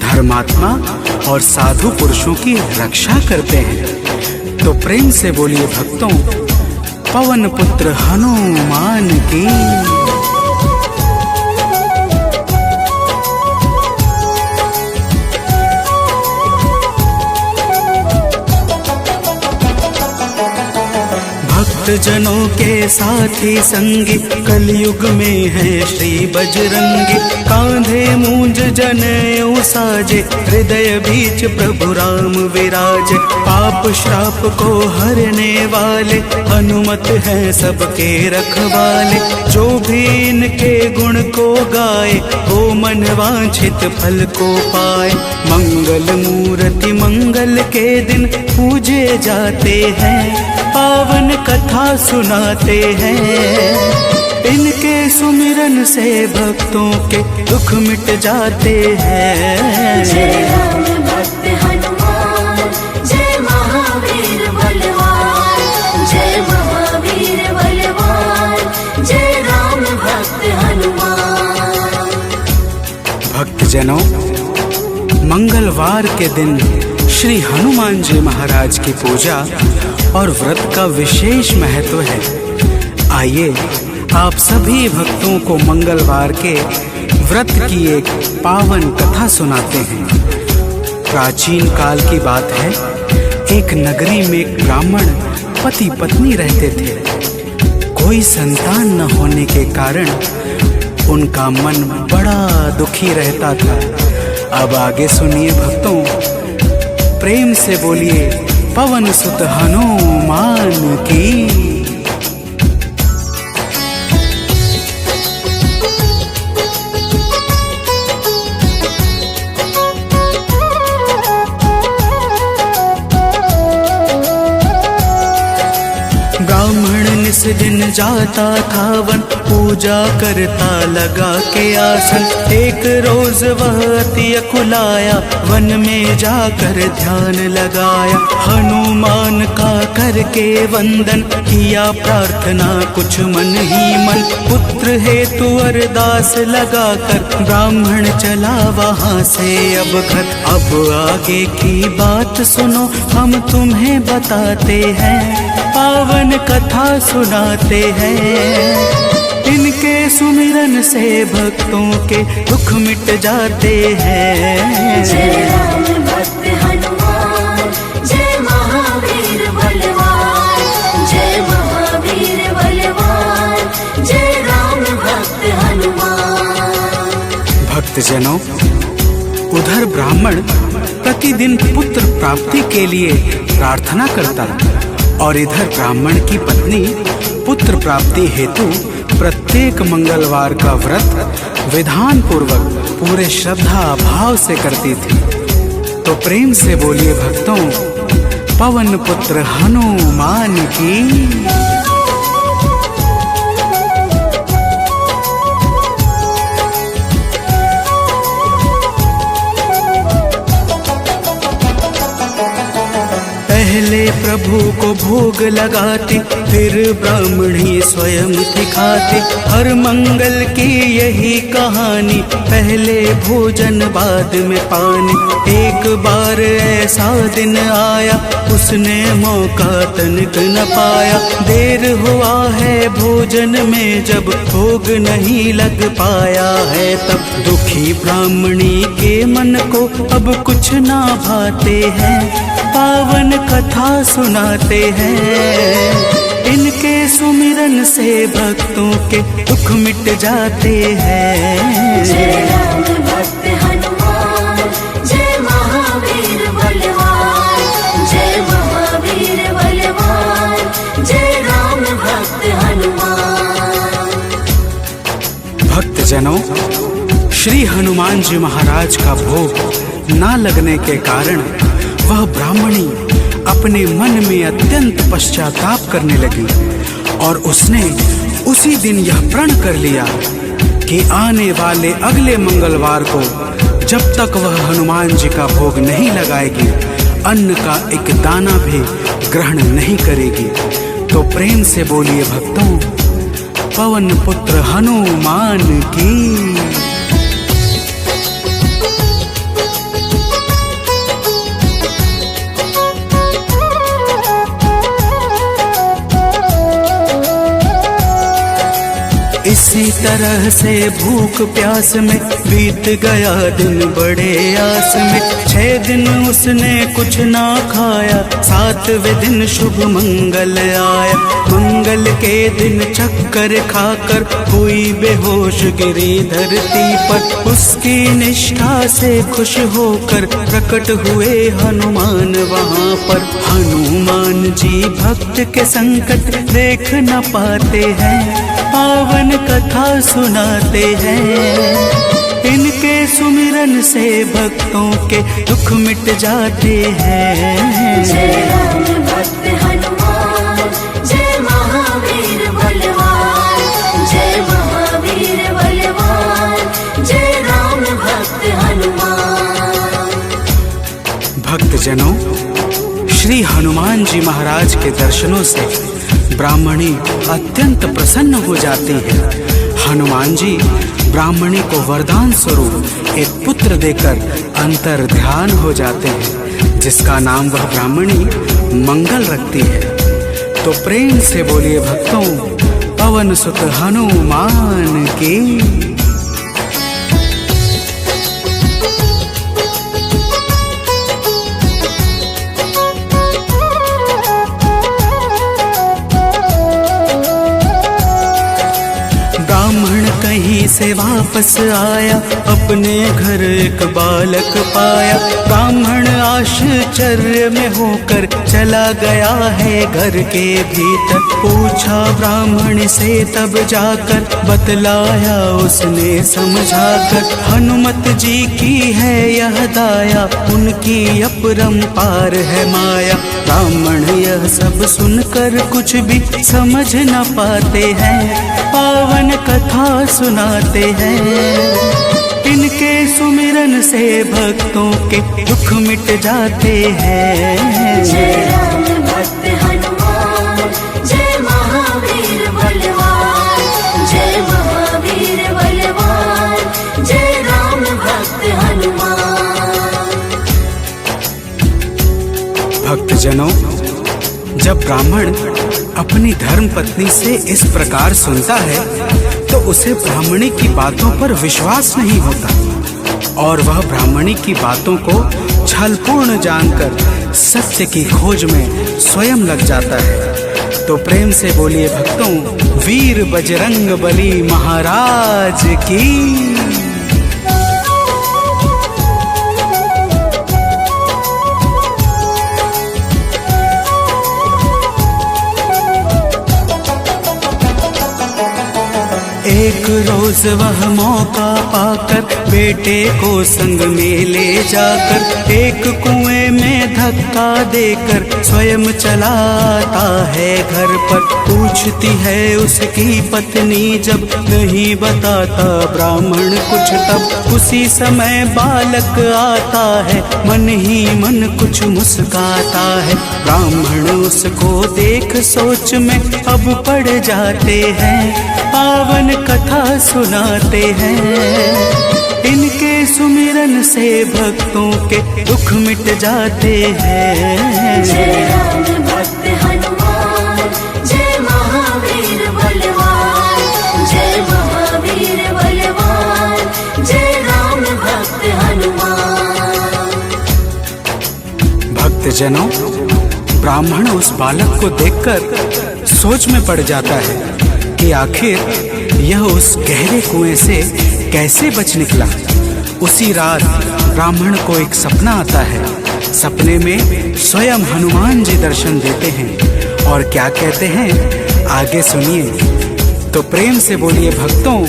धर्मात्मा और साधु पुरुषों की रक्षा करते हैं। तो प्रेम से बोलिए भक्तों, पवन पुत्र हनुमान की। भक्तजनों के साथी संगी कलयुग में है श्री बजरंगी। कांधे मूंज जनेऊ साजे, हृदय बीच प्रभु राम विराजे। पाप श्राप को हरने वाले, हनुमत हैं सबके रखवाले। जो भी इनके गुण को गाए, वो मन वांछित फल को पाए। मंगल मूर्ति मंगल के दिन पूजे जाते हैं, पावन कथा सुनाते हैं। इनके सुमिरन से भक्तों के दुख मिट जाते हैं। जय राम भक्त हनुमान, जय महावीर बलवान, जय महावीर बलवान, जय राम भक्त हनुमान। भक्तजनों, मंगलवार के दिन श्री हनुमान जी महाराज की पूजा और व्रत का विशेष महत्व है। आइए आप सभी भक्तों को मंगलवार के व्रत की एक पावन कथा सुनाते हैं। प्राचीन काल की बात है, एक नगरी में एक ब्राह्मण पति पत्नी रहते थे। कोई संतान न होने के कारण उनका मन बड़ा दुखी रहता था। अब आगे सुनिए भक्तों, प्रेम से बोलिए पवन सुत हनुमान की। ब्राह्मण निस दिन जाता था वन, पूजा करता लगा के आसन। एक रोज वह अति अकुलाया, वन में जाकर ध्यान लगाया। हनुमान का करके वंदन, किया प्रार्थना कुछ मन ही मन। पुत्र हेतु अरदास लगाकर, ब्राह्मण चला वहाँ से अब घर। अब आगे की बात सुनो, हम तुम्हें बताते हैं, पावन कथा सुनाते हैं। इनके सुमिरन से भक्तों के दुख मिट जाते हैं। जय राम भक्त हनुमान, जय महावीर बलवान, जय महावीर बलवान, जय राम भक्त हनुमान। भक्तजनों, उधर ब्राह्मण प्रतिदिन पुत्र प्राप्ति के लिए प्रार्थना करता, और इधर ब्राह्मण की पत्नी पुत्र प्राप्ति हेतु प्रत्येक मंगलवार का व्रत विधान पूर्वक पूरे श्रद्धा भाव से करती थी। तो प्रेम से बोलिए भक्तों, पवन पुत्र हनुमान की। पहले प्रभु को भोग लगाती, फिर ब्राह्मणी स्वयं थी खाती। हर मंगल की यही कहानी, पहले भोजन बाद में पानी। एक बार ऐसा दिन आया, उसने मौका तनिक न पाया। देर हुआ है भोजन में, जब भोग नहीं लग पाया है तब। दुखी ब्राह्मणी के मन को अब कुछ ना भाते हैं, पावन कथा सुनाते हैं। इनके सुमिरन से भक्तों के दुख मिट जाते हैं। जय राम भक्त हनुमान, जय महावीर बलवान, जय महावीर बलवान, जय राम भक्त हनुमान। भक्तजनों, श्री हनुमान जी महाराज का भोग ना लगने के कारण वह ब्राह्मणी अपने मन में अत्यंत पश्चाताप करने लगी, और उसने उसी दिन यह प्रण कर लिया कि आने वाले अगले मंगलवार को जब तक वह हनुमान जी का भोग नहीं लगाएगी, अन्न का एक दाना भी ग्रहण नहीं करेगी। तो प्रेम से बोलिए भक्तों, पवन पुत्र हनुमान की। इसी तरह से भूख प्यास में बीत गया दिन बड़े आस में। 6 दिन उसने कुछ ना खाया, 7वें दिन शुभ मंगल आया। मंगल के दिन चक्कर खाकर हुई बेहोश गिरी धरती पर। उसकी निष्ठा से खुश होकर प्रकट हुए हनुमान वहाँ पर। हनुमान जी भक्त के संकट देख न पाते हैं, पावन कथा सुनाते हैं। इनके सुमिरन से भक्तों के दुख मिट जाते हैं। जय राम भक्त हनुमान, जय महावीर बलवान, जय महावीर बलवान, जय राम भक्त हनुमान। भक्तजनों, श्री हनुमान जी महाराज के दर्शनों से ब्राह्मणी अत्यंत प्रसन्न हो जाती है। हनुमान जी ब्राह्मणी को वरदान स्वरूप एक पुत्र देकर अंतर ध्यान हो जाते हैं, जिसका नाम वह ब्राह्मणी मंगल रखती है। तो प्रेम से बोलिए भक्तों, पवन सुत हनुमान की। से वापस आया, अपने घर एक बालक पाया। ब्राह्मण आश्चर्य में होकर चला गया है घर के भीतर। पूछा ब्राह्मण से तब जाकर, बतलाया उसने समझाकर। हनुमत जी की है यह दाया, उनकी अपरंपार है माया। ब्राह्मण यह सब सुनकर कुछ भी समझ न पाते हैं, पावन कथा सुनाते हैं। इनके सुमिरन से भक्तों के दुख मिट जाते हैं। जय राम भक्त हनुमान, जय महावीर बलवान, जय महावीर बलवान, जय राम भक्त हनुमान। भक्तजनों, जब ब्राह्मण अपनी धर्म पत्नी से इस प्रकार सुनता है तो उसे ब्राह्मणी की बातों पर विश्वास नहीं होता और वह ब्राह्मणी की बातों को छलपूर्ण जानकर सत्य की खोज में स्वयं लग जाता है। तो प्रेम से बोलिए भक्तों, वीर बजरंग बली महाराज की। एक रोज वह मौका पाकर बेटे को संग में ले जाकर, एक कुएं में धक्का देकर स्वयं चलाता है घर पर। पूछती है उसकी पत्नी जब, नहीं बताता ब्राह्मण कुछ तब। उसी समय बालक आता है, मन ही मन कुछ मुस्काता है। ब्राह्मण उसको देख सोच में अब पड़ जाते हैं, पावन कथा सुनाते हैं। इनके सुमिरन से भक्तों के दुख मिट जाते हैं। जय राम भक्त हनुमान, जय महावीर बलवान, जय महावीर बलवान, जय राम भक्त हनुमान। भक्तजनों, ब्राह्मण उस बालक को देखकर सोच में पड़ जाता है कि आखिर यह उस गहरे कुएं से कैसे बच निकला। उसी रात ब्राह्मण को एक सपना आता है। सपने में स्वयं हनुमान जी दर्शन देते हैं और क्या कहते हैं आगे सुनिए। तो प्रेम से बोलिए भक्तों,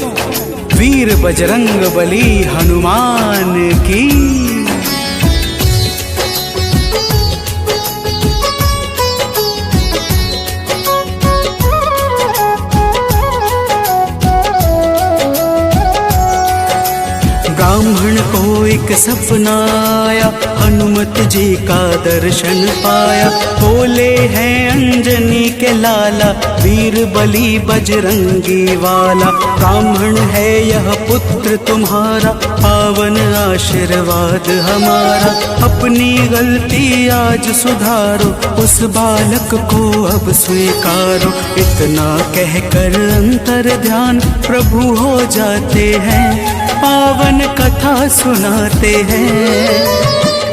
वीर बजरंग बली हनुमान की। ब्राह्मण को एक सपना आया, हनुमत जी का दर्शन पाया। बोले हैं अंजनी के लाला, वीर बली बजरंगी वाला। ब्राह्मण है यह पुत्र तुम्हारा, पावन आशीर्वाद हमारा। अपनी गलती आज सुधारो, उस बालक को अब स्वीकारो। इतना कहकर अंतर ध्यान प्रभु हो जाते हैं, पावन कथा सुनाते हैं।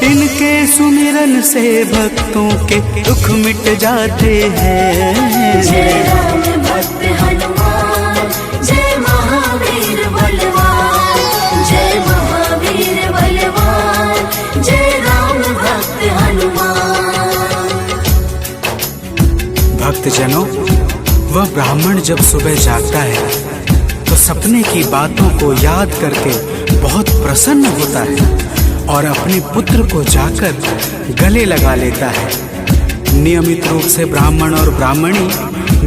इनके सुमिरन से भक्तों के दुख मिट जाते हैं। जय राम भक्त हनुमान, जय महावीर बलवान, जय महावीर बलवान, जय राम भक्त हनुमान। भक्तजनों, वह ब्राह्मण जब सुबह जागता है तो सपने की बातों को याद करके बहुत प्रसन्न होता है और अपने पुत्र को जाकर गले लगा लेता है। नियमित रूप से ब्राह्मण और ब्राह्मणी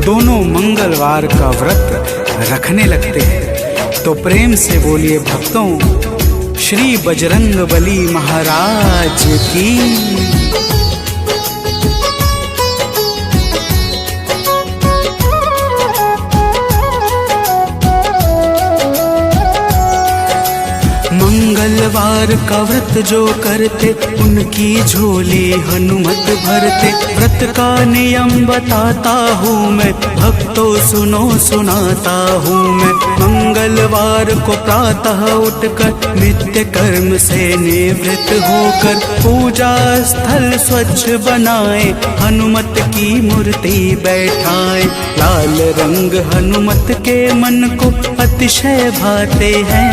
दोनों मंगलवार का व्रत रखने लगते हैं। तो प्रेम से बोलिए भक्तों, श्री बजरंग बली महाराज की। मंगलवार का व्रत जो करते, उनकी झोली हनुमत भरते। व्रत का नियम बताता हूँ मैं, भक्तों सुनो सुनाता हूँ मैं। मंगलवार को प्रातः उठकर नित्य कर्म से निवृत्त होकर पूजा स्थल स्वच्छ बनाए, हनुमत की मूर्ति बैठाए। लाल रंग हनुमत के मन को अतिशय भाते हैं,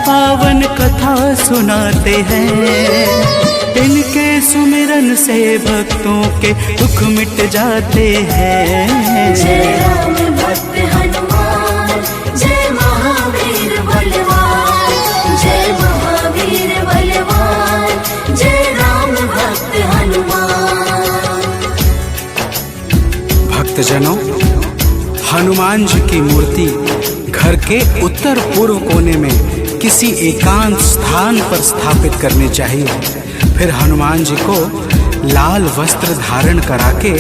पावन कथा सुनाते हैं। इनके सुमिरन से भक्तों के दुख मिट जाते हैं। जय राम भक्त हनुमान, जय महावीर बलवान, जय महावीर बलवान, जय राम भक्त हनुमान। भक्तजनों, हनुमान जी की मूर्ति घर के उत्तर पूर्व कोने में किसी एकांत स्थान पर स्थापित करनी चाहिए। फिर हनुमान जी को लाल वस्त्र धारण करा के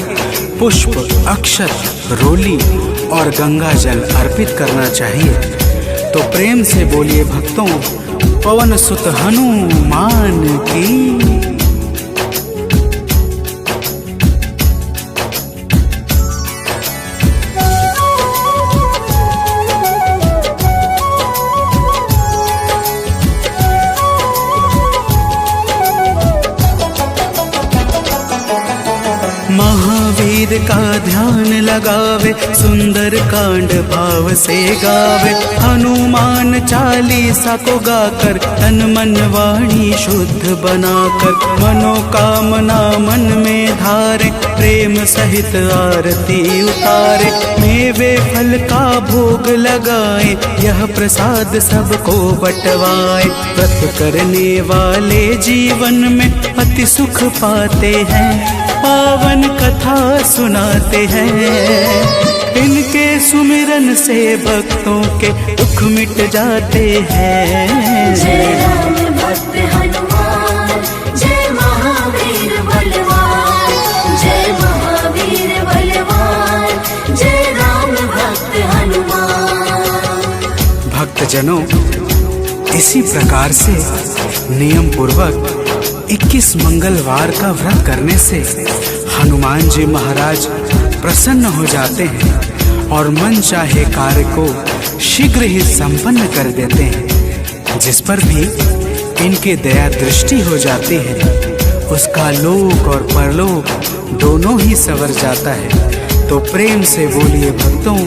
पुष्प, अक्षत, रोली और गंगा जल अर्पित करना चाहिए। तो प्रेम से बोलिए भक्तों, पवन सुत हनुमान की। महावीर का ध्यान लगावे, सुंदर कांड भाव से गावे। हनुमान चालीसा को गाकर तन मन वाणी शुद्ध बनाकर मनोकामना मन में धारे, प्रेम सहित आरती उतारे। मेवे फल का भोग लगाए, यह प्रसाद सबको बंटवाए। व्रत करने वाले जीवन में अति सुख पाते हैं, पावन कथा सुनाते हैं। इनके सुमिरन से भक्तों के दुख मिट जाते हैं। जय राम भक्त हनुमान, जय महावीर बलवान, जय महावीर बलवान, जय राम भक्त हनुमान। भक्तजनों, इसी प्रकार से नियम पूर्वक 21 मंगलवार का व्रत करने से हनुमान जी महाराज प्रसन्न हो जाते हैं और मन चाहे कार्य को शीघ्र ही संपन्न कर देते हैं। जिस पर भी इनके दया दृष्टि हो जाती है, उसका लोक और परलोक दोनों ही संवर जाता है। तो प्रेम से बोलिए भक्तों,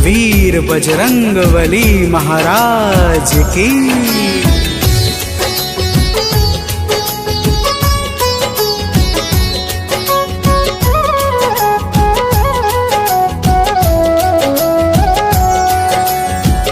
वीर बजरंगबली महाराज की।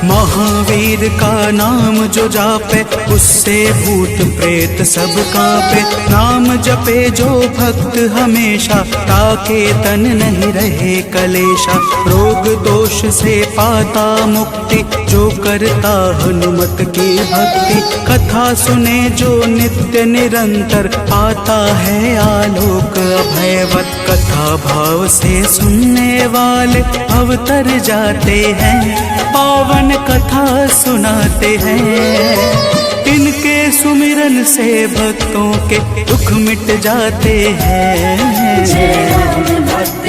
महावीर का नाम जो जापे, उससे भूत प्रेत सब कांपे। नाम जपे जो भक्त हमेशा, ताके तन नहीं रहे कलेशा। रोग दोष से पाता मुक्ति, जो करता हनुमत की भक्ति। कथा सुने जो नित्य निरंतर, पाता है आलोक अभयवत। कथा भाव से सुनने वाले अवतर जाते हैं, पावन कथा सुनाते हैं। इनके सुमिरन से भक्तों के दुख मिट जाते हैं। जय राम भक्त